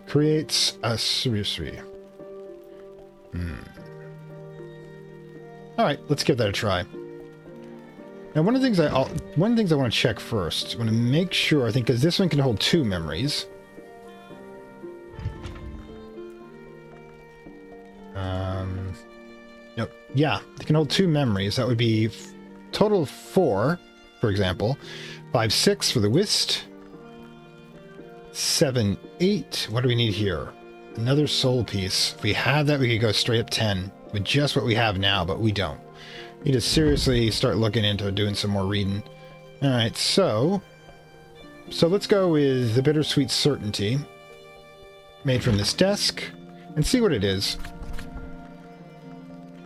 Creates a sorcery. All right, let's give that a try. Now, one of the things I want to check first, I want to make sure, I think, because this one can hold 2 memories. Nope. Yeah, it can hold 2 memories. That would be total of 4, for example. 5, 6 for the whist. 7, 8. What do we need here? Another soul piece. If we had that, we could go straight up 10 with just what we have now, but we don't. Need to seriously start looking into doing some more reading. All right, so let's go with the bittersweet certainty made from this desk and see what it is.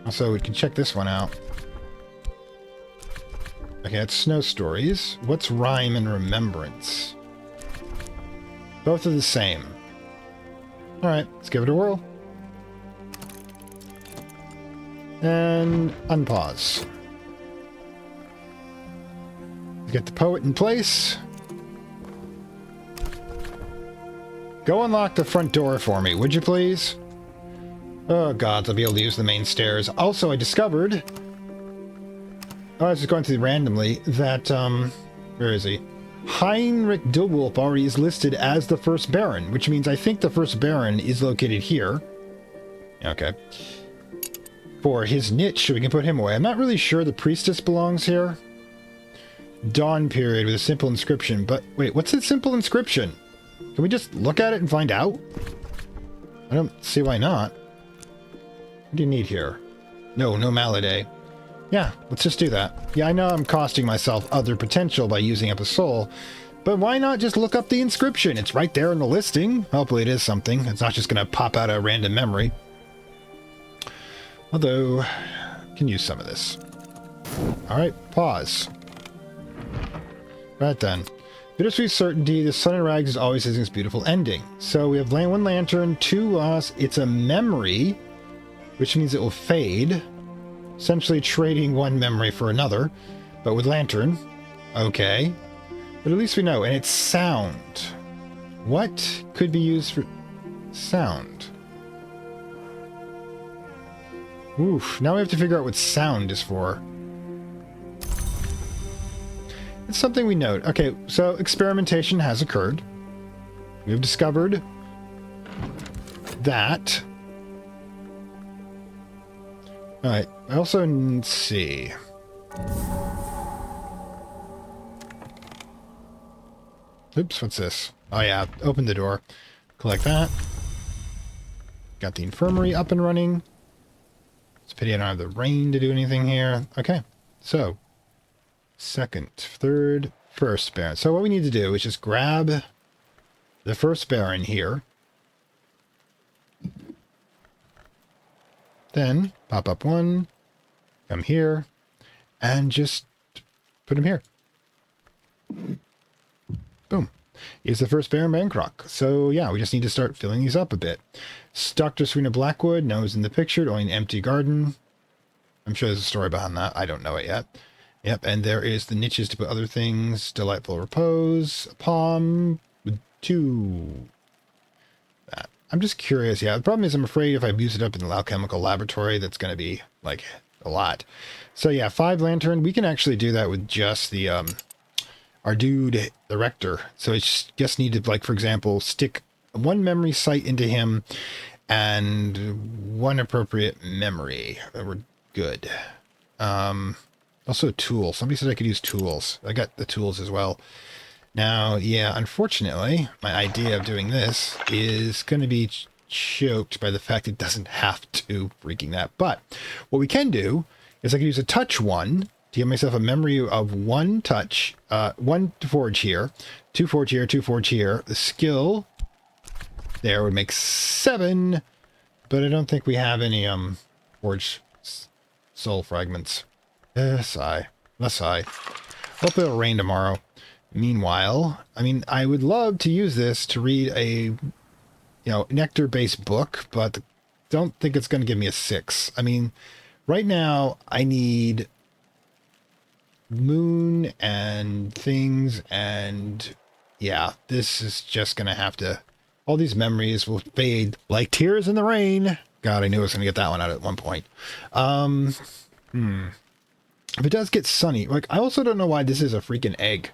Also, we can check this one out. Okay, it's snow stories. What's rhyme and remembrance? Both are the same. All right, let's give it a whirl. And unpause. Get the poet in place. Go unlock the front door for me, would you please? Oh god, I'll be able to use the main stairs. Also, I discovered... I was just going through randomly that, where is he? Heinrich Dilwolf already is listed as the first Baron, which means I think the first Baron is located here. Okay. For his niche, we can put him away. I'm not really sure the priestess belongs here. Dawn period with a simple inscription. But wait, what's the simple inscription? Can we just look at it and find out? I don't see why not. What do you need here? No Malade. Yeah, let's just do that. Yeah, I know I'm costing myself other potential by using up a soul, but why not just look up the inscription? It's right there in the listing. Hopefully it is something. It's not just going to pop out a random memory. Although, I can use some of this. Alright, pause. Right then. Bittersweet certainty, the sun and rags is always his beautiful ending. So we have 1 lantern, 2 loss. It's a memory, which means it will fade. Essentially trading 1 memory for another, but with lantern. Okay. But at least we know. And it's sound. What could be used for sound? Oof, now we have to figure out what sound is for. It's something we note. Okay, so experimentation has occurred. We have discovered that. All right. I also let's see. Oops, what's this? Oh yeah, open the door. Collect that. Got the infirmary up and running. It's a pity I don't have the rain to do anything here. Okay, so second, third, first Baron. So what we need to do is just grab the first Baron here. Then pop up one, come here, and just put him here. Boom. He's the first Baron Bancroft. So yeah, we just need to start filling these up a bit. Dr. Serena Blackwood, now is in the picture, only an empty garden. I'm sure there's a story behind that. I don't know it yet. Yep, and there is the niches to put other things. Delightful repose, palm, with 2. That. I'm just curious. Yeah, the problem is I'm afraid if I use it up in the alchemical laboratory, that's going to be like a lot. So yeah, 5 lantern. We can actually do that with just the our dude, the rector. So it's just need to, like, for example, stick 1 memory site into him and 1 appropriate memory. We're good. Also a tool. Somebody said I could use tools. I got the tools as well. Now, yeah, unfortunately, my idea of doing this is going to be choked by the fact it doesn't have to freaking that. But what we can do is I can use a touch 1 to give myself a memory of 1 touch, 1 to forge here, 2 forge here, 2 forge here. The skill there would make 7, but I don't think we have any forge soul fragments. Sigh. Hope it'll rain tomorrow. Meanwhile, I mean, I would love to use this to read a, nectar-based book, but don't think it's going to give me a 6. I mean, right now I need moon and things, and yeah, this is just going to have to, all these memories will fade like tears in the rain. God, I knew I was going to get that one out at one point. If it does get sunny, like, I also don't know why this is a freaking egg.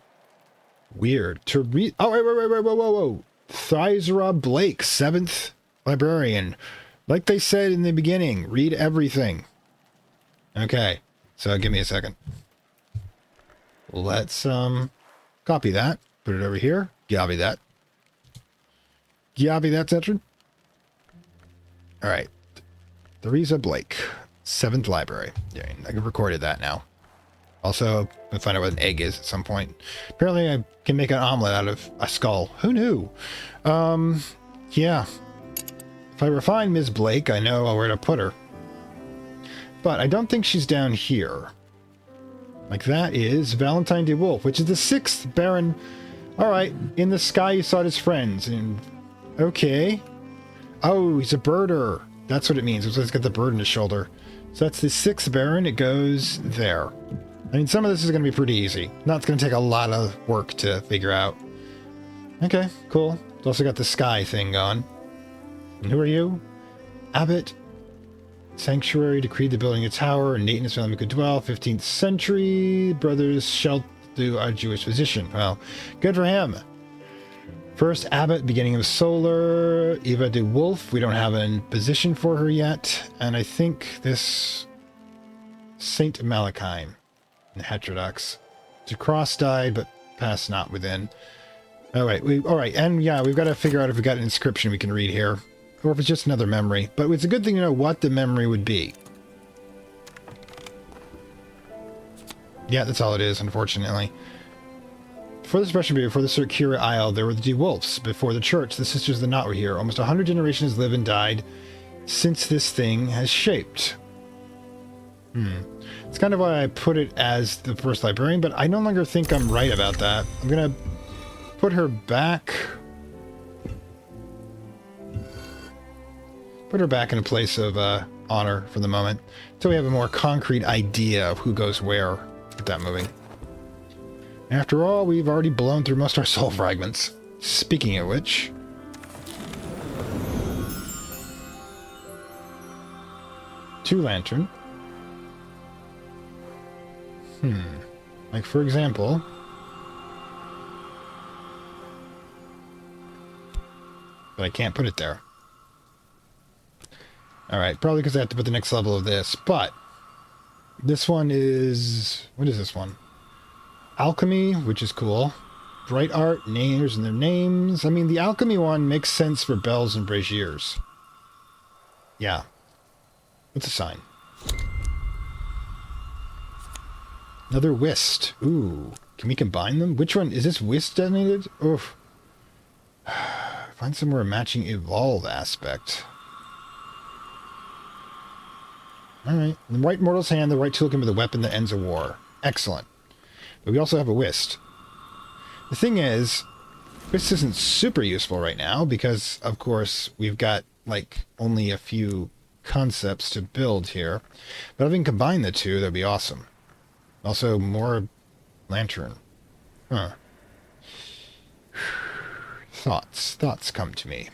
Weird. To read. Oh, whoa. Thyzra Blake, 7th Librarian. Like they said in the beginning, read everything. Okay, so give me a second. Let's copy that. Put it over here. Copy that. Cetron. All right. Theresa Blake, 7th Library. Yeah, I recorded that now. Also, we'll find out what an egg is at some point. Apparently, I can make an omelet out of a skull. Who knew? Yeah. If I refine Ms. Blake, I know where to put her. But I don't think she's down here. Like, that is Valentine de Wolf, which is the 6th Baron. All right. In the sky, he sought his friends. And okay. Oh, he's a birder. That's what it means. He's got the bird on his shoulder. So that's the 6th Baron. It goes there. I mean, some of this is going to be pretty easy. Not going to take a lot of work to figure out. Okay, cool. It's also got the sky thing going. And who are you? Abbot. Sanctuary decreed the building a tower, and Nate and his family could dwell. 15th century. Brothers shall do a Jewish physician. Well, good for him. First Abbot, beginning of Solar. Eva de Wolf. We don't have a position for her yet. And I think this Saint Malachine. Heterodox. To cross died, but passed not within. All right, and yeah, we've got to figure out if we've got an inscription we can read here, or if it's just another memory. But it's a good thing to know what the memory would be. Yeah, that's all it is, unfortunately. Before the suppression period, before the Circura Isle, there were the De Wolfs. Before the church, the Sisters of the Knot were here. Almost 100 generations live and died since this thing has shaped. It's kind of why I put it as the first librarian, but I no longer think I'm right about that. I'm going to put her back. Put her back in a place of honor for the moment, until we have a more concrete idea of who goes where. Get that moving. After all, we've already blown through most of our soul fragments. Speaking of which... two lantern. Like, for example... but I can't put it there. Alright, probably because I have to put the next level of this, but this one is... What is this one? Alchemy, which is cool. Bright art, names and their names. I mean, the alchemy one makes sense for bells and braziers. Yeah. What's a sign? Another whist. Ooh. Can we combine them? Which one? Is this whist detonated? Oof. Find somewhere matching evolve aspect. Alright. The right mortal's hand, the right tool can be the weapon that ends a war. Excellent. But we also have a whist. The thing is, whist isn't super useful right now because, of course, we've got, like, only a few concepts to build here. But having combined the two, that'd be awesome. Also, more lantern. Huh. Thoughts come to me.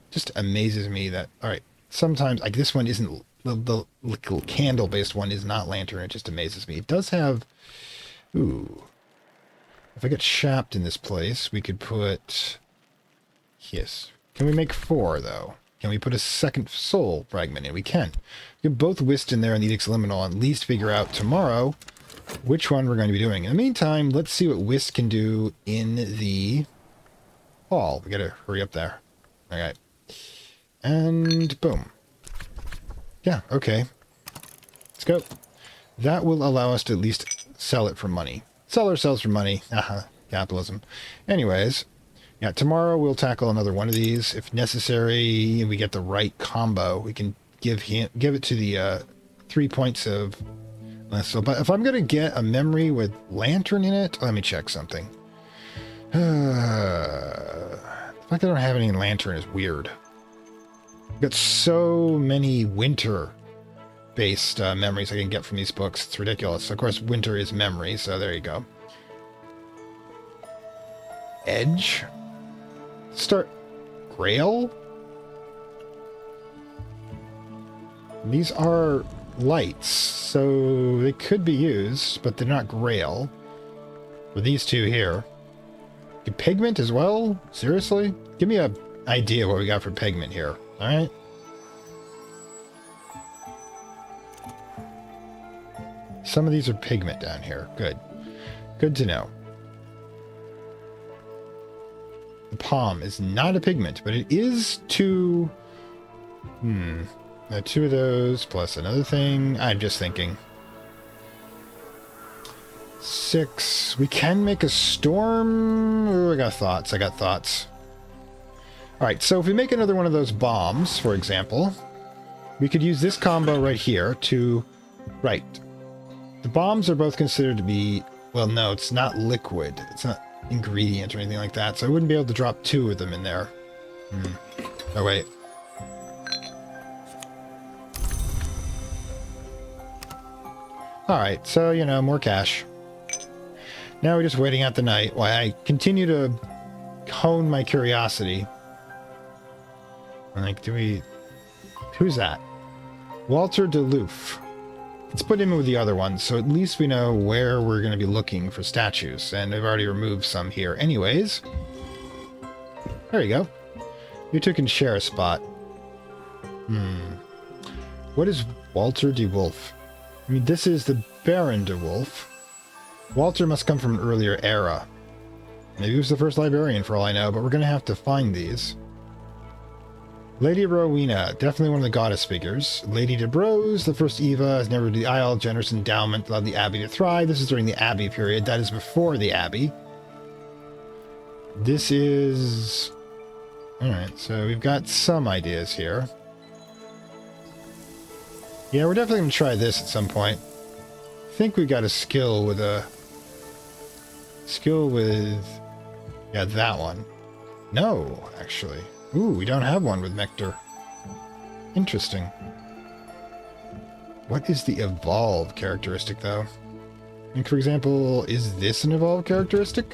Just amazes me that, alright, sometimes, like, this one isn't, the little candle-based one is not lantern. It just amazes me. It does have, ooh. If I get shapped in this place, we could put, yes. Can we make 4, though? Can we put a second soul fragment in? We can. We can both whist in there in the Edict's Liminal and at least figure out tomorrow which one we're going to be doing. In the meantime, let's see what whist can do in the hall. We gotta hurry up there. Alright. And boom. Yeah, okay. Let's go. That will allow us to at least sell it for money. Seller sells for money. Aha, capitalism. Anyways, yeah, tomorrow we'll tackle another one of these. If necessary, we get the right combo. We can give it to the 3 points of... So, but if I'm going to get a memory with lantern in it... Let me check something. The fact that I don't have any lantern is weird. I've got so many winter-based memories I can get from these books. It's ridiculous. Of course, winter is memory, so there you go. Edge. Start. Grail? These are lights, so they could be used, but they're not grail. For these two here. Pigment as well? Seriously? Give me an idea what we got for pigment here. Alright? Some of these are pigment down here. Good. Good to know. The palm is not a pigment, but it is 2... Now 2 of those, plus another thing. I'm just thinking. 6. We can make a storm. Ooh, I got thoughts. Alright, so if we make another one of those bombs, for example, we could use this combo right here to... Right. The bombs are both considered to be... Well, no, it's not liquid. It's not ingredient or anything like that, so I wouldn't be able to drop 2 of them in there. Oh, wait. Alright, so, you know, more cash. Now we're just waiting out the night while I continue to hone my curiosity. Like, who's that? Walter Deloof. Let's put him in with the other ones, so at least we know where we're going to be looking for statues. And I've already removed some here. Anyways. There you go. You two can share a spot. What is Walter de Wolf? I mean, this is the Baron de Wolf. Walter must come from an earlier era. Maybe he was the first librarian for all I know, but we're going to have to find these. Lady Rowena, definitely one of the goddess figures. Lady de Brose, the first Eva, has never the Isle, generous endowment, allowed the Abbey to thrive. This is during the Abbey period. That is before the Abbey. This is... Alright, so we've got some ideas here. Yeah, we're definitely going to try this at some point. I think we got a skill with a... Yeah, that one. No, actually. Ooh, we don't have one with Nectar. Interesting. What is the evolve characteristic, though? Like, for example, is this an evolve characteristic?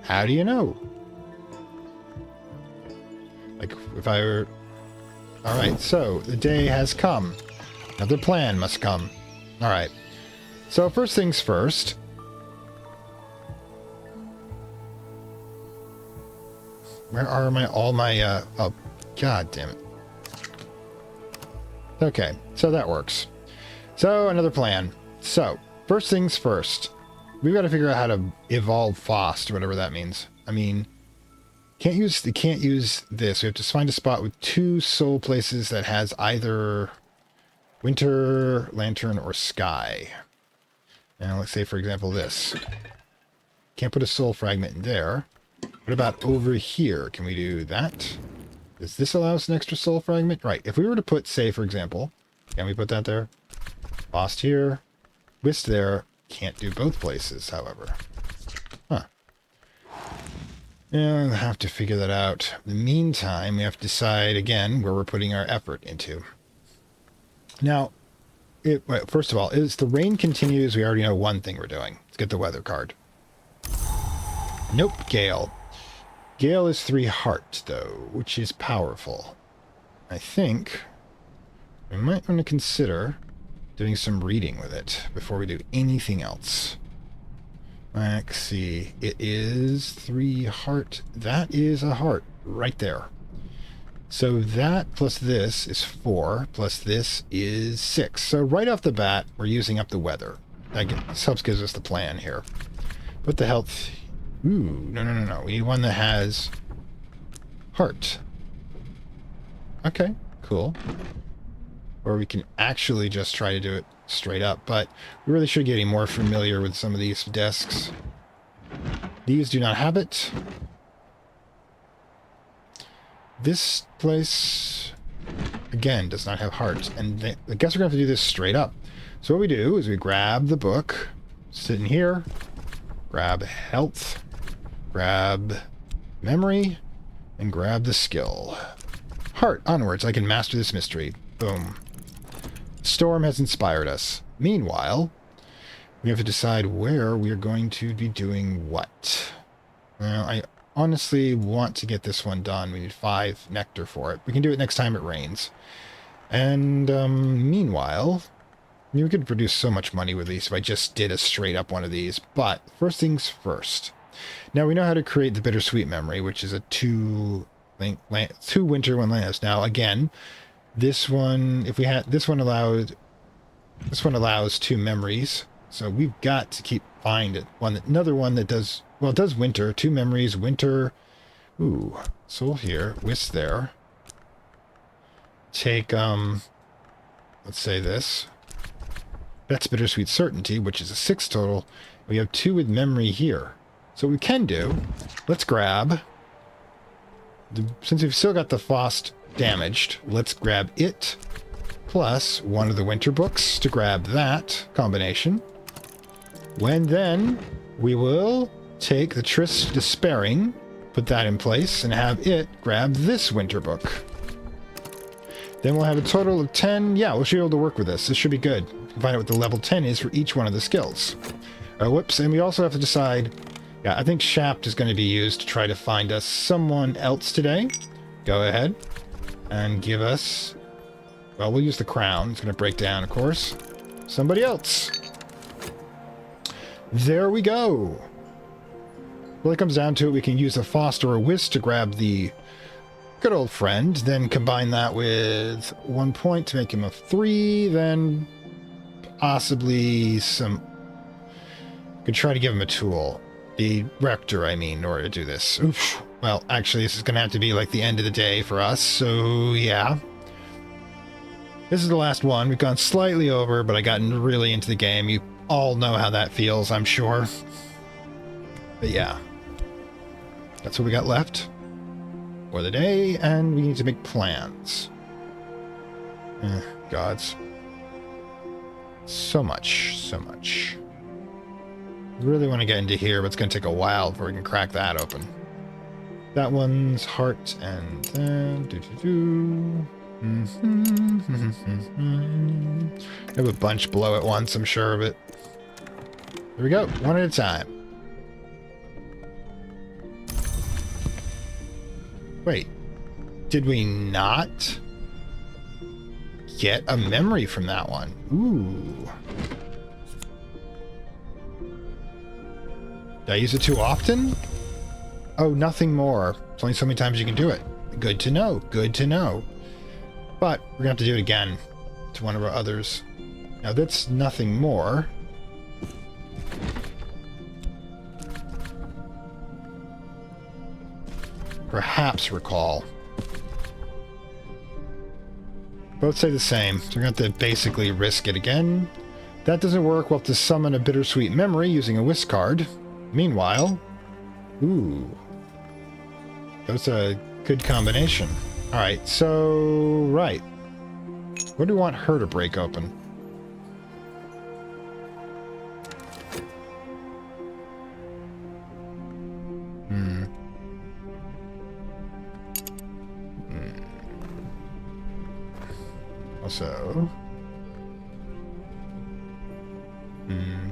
How do you know? Like, if I were... Alright, so, the day has come. Another plan must come. Alright. So, first things first. Where are all my, oh, god damn it. Okay, so that works. So, another plan. So, first things first. We've got to figure out how to evolve fast, or whatever that means. I mean, can't use this. We have to find a spot with 2 soul places that has either winter, lantern, or sky. Now, let's say, for example, this. Can't put a soul fragment in there. What about over here? Can we do that? Does this allow us an extra soul fragment? Right. If we were to put, say, for example, can we put that there? Lost here. Whist there. Can't do both places, however. Huh. Yeah, we'll have to figure that out. In the meantime, we have to decide, again, where we're putting our effort into. Now, well, first of all, as the rain continues, we already know one thing we're doing. Let's get the weather card. Nope, Gale. Gale is 3 heart, though, which is powerful. I think we might want to consider doing some reading with it before we do anything else. Let's see. It is 3 heart. That is a heart right there. So that plus this is 4, plus this is 6. So right off the bat, we're using up the weather. This helps gives us the plan here. Put the health... Ooh, no. We need one that has heart. Okay, cool. Or we can actually just try to do it straight up, but we really should get getting more familiar with some of these desks. These do not have it. This place, again, does not have heart, and I guess we're going to have to do this straight up. So what we do is we grab the book, sit in here, grab health, grab memory, and grab the skill. Heart, onwards, I can master this mystery. Boom. Storm has inspired us. Meanwhile, we have to decide where we are going to be doing what. Now, I honestly want to get this one done. We need 5 nectar for it. We can do it next time it rains. And meanwhile, I mean, we could produce so much money with these if I just did a straight up one of these. But first things first. Now we know how to create the bittersweet memory, which is a 2 winter, 1 land. Now again, this one, if we had this one allows 2 memories. So we've got to keep finding another one that does, well, it does winter, 2 memories, winter. Ooh, soul here, whisk there. Take let's say this. That's bittersweet certainty, which is a 6 total. We have 2 with memory here. So what we can do, let's grab, since we've still got the Fost damaged, let's grab it plus 1 of the winter books to grab that combination. When then we will take the Tris Despairing, put that in place, and have it grab this winter book. Then we'll have a total of 10. Yeah, we should be able to work with this. This should be good. We can find out what the level 10 is for each one of the skills. Whoops, and we also have to decide... Yeah, I think Shaft is going to be used to try to find us someone else today. Go ahead and give us... Well, we'll use the crown. It's going to break down, of course. Somebody else. There we go. Well, it comes down to it. We can use a Fost or a Whisk to grab the good old friend. Then combine that with 1 point to make him a 3. Then possibly some... Could try to give him a tool. The Rector, I mean, in order to do this. Oof. Well, actually, this is going to have to be like the end of the day for us, so yeah. This is the last one. We've gone slightly over, but I gotten really into the game. You all know how that feels, I'm sure. But yeah. That's what we got left for the day, and we need to make plans. Gods. So much. Really want to get into here, but it's going to take a while before we can crack that open. That one's heart, and then... I have a bunch below at once, I'm sure of it. Here we go, one at a time. Wait, did we not get a memory from that one? Ooh. Did I use it too often? Oh, nothing more. There's only so many times you can do it. Good to know. Good to know. But we're going to have to do it again to one of our others. Now, that's nothing more. Perhaps recall. Both say the same. So we're going to have to basically risk it again. That doesn't work. We'll have to summon a bittersweet memory using a whisk card. Meanwhile... Ooh. That's a good combination. Alright, so... Right. What do we want her to break open? Also...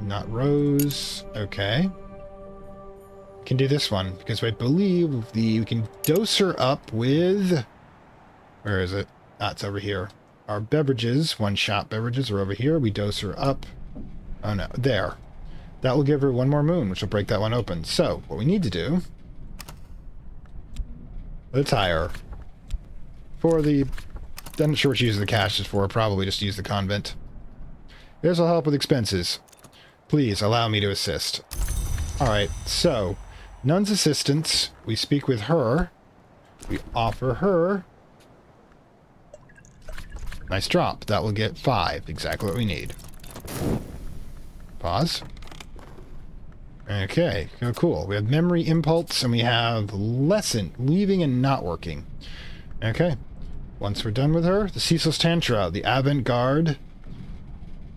not Rose. Okay. Can do this one, because I believe we can dose her up with... Where is it? Ah, it's over here. Our beverages, one-shot beverages, are over here. We dose her up. Oh no, there. That will give her one more moon, which will break that one open. So, what we need to do... Let's hire her. For the... I'm not sure what she uses the cash is for. Probably just use the convent. This will help with expenses. Please, allow me to assist. Alright, so... Nun's assistance. We speak with her. We offer her... Nice drop. That will get 5. Exactly what we need. Pause. Okay. Oh, cool. We have memory impulse and we have lesson. Leaving and not working. Okay. Once we're done with her, the Ceaseless Tantra, the avant-garde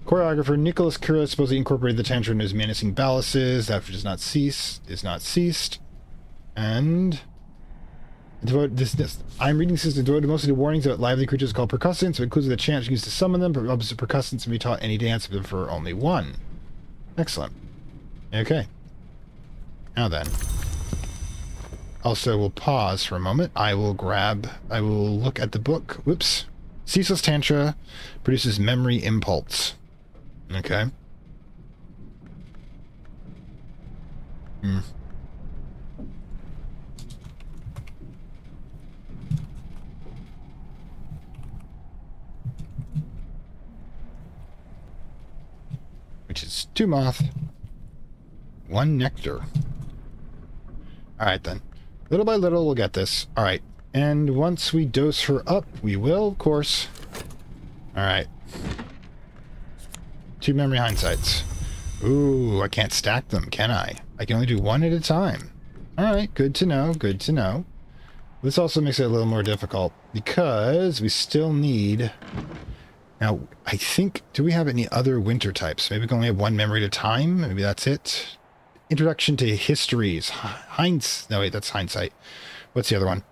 choreographer Nicholas Kura supposedly incorporated the Tantra into his menacing ballasts. That which does not cease is not ceased. And... I'm reading this devoted mostly to warnings about lively creatures called percussants, so it includes the chance used to summon them, but opposite percussants can be taught any dance but for only one. Excellent. Okay. Now then. Also, we'll pause for a moment. I will look at the book. Whoops. Ceaseless Tantra produces memory impulse. Okay. Which is 2 moth, 1 nectar. Alright then. Little by little, we'll get this. Alright. And once we dose her up, we will, of course. Alright. 2 memory hindsights. Ooh, I can't stack them, can I? I can only do 1 at a time. Alright, good to know, good to know. This also makes it a little more difficult, because we still need... Now, I think... Do we have any other winter types? Maybe we can only have 1 memory at a time? Maybe that's it? Introduction to histories. No, wait, that's hindsight. What's the other one?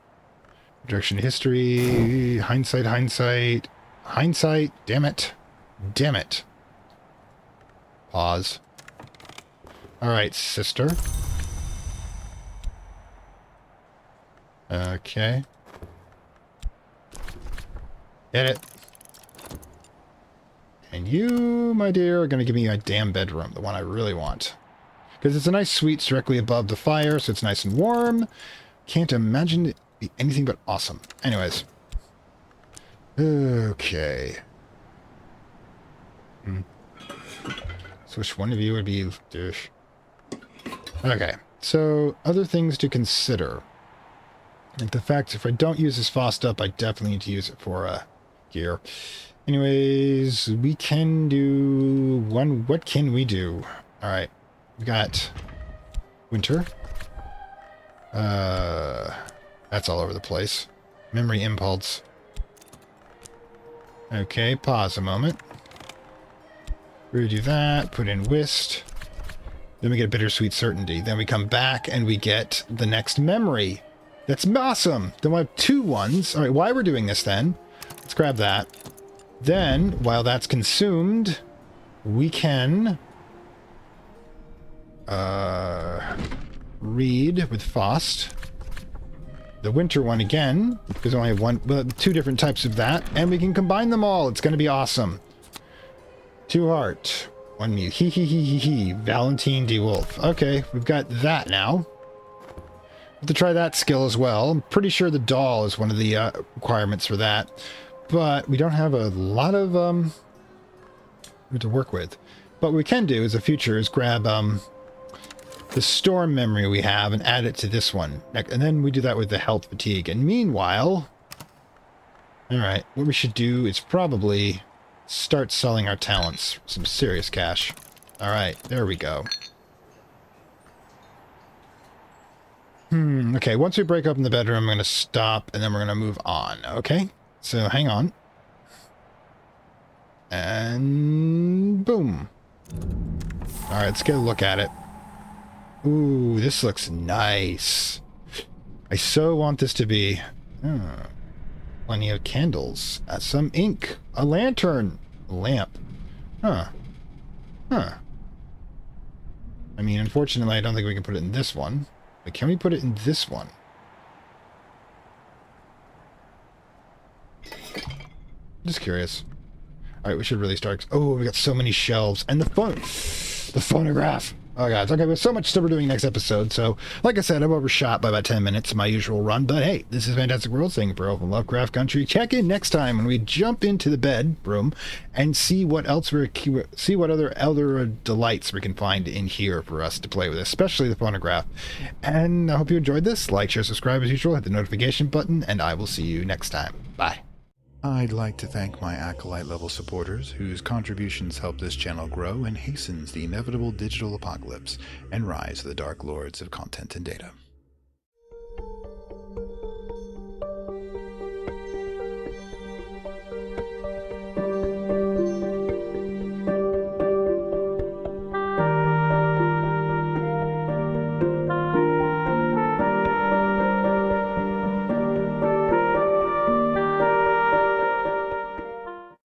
Introduction to history. Hindsight. Damn it. Pause. Alright, sister. Okay. Hit it. And you, my dear, are going to give me my damn bedroom, the one I really want. Because it's a nice suite directly above the fire, so it's nice and warm. Can't imagine it be anything but awesome. Anyways. Okay. So which one of you would be... Okay. So, other things to consider. Like the fact if I don't use this Fost up, I definitely need to use it for gear. Anyways, we can do one. What can we do? Alright. We got winter. That's all over the place. Memory impulse. Okay, pause a moment. Redo that, put in whist. Then we get bittersweet certainty. Then we come back and we get the next memory. That's awesome. Then we have 2 ones. Alright, while we're doing this then, let's grab that. Then, while that's consumed, we can read with Fost the winter one again, because we only have 2 different types of that, and we can combine them all. It's going to be awesome. 2 heart, 1 mute. He. Valentine D. Wolf. Okay, we've got that now. have to try that skill as well. I'm pretty sure the doll is one of the requirements for that. But we don't have a lot of to work with. But what we can do as a future is grab the storm memory we have and add it to this one. And then we do that with the health fatigue. And meanwhile, alright, what we should do is probably start selling our talents. Some serious cash. Alright, there we go. Okay, once we break open the bedroom, I'm going to stop and then we're going to move on. Okay, so hang on. And boom. Alright, let's get a look at it. Ooh, this looks nice. I so want this to be... plenty of candles. Some ink. A lantern. A lamp. Huh. I mean, unfortunately, I don't think we can put it in this one. But can we put it in this one? Just curious. Alright, we should really start... Oh, we got so many shelves. And the phonograph. Oh, God. Okay, there's so much stuff we're doing next episode. So, like I said, I've overshot by about 10 minutes, my usual run. But hey, this is Fantastic World, saying for from Lovecraft Country. Check in next time when we jump into the bedroom and see what else see what other delights we can find in here for us to play with, especially the phonograph. And I hope you enjoyed this. Like, share, subscribe as usual. Hit the notification button, and I will see you next time. Bye. I'd like to thank my Acolyte level supporters, whose contributions help this channel grow and hastens the inevitable digital apocalypse and rise of the Dark Lords of Content and Data.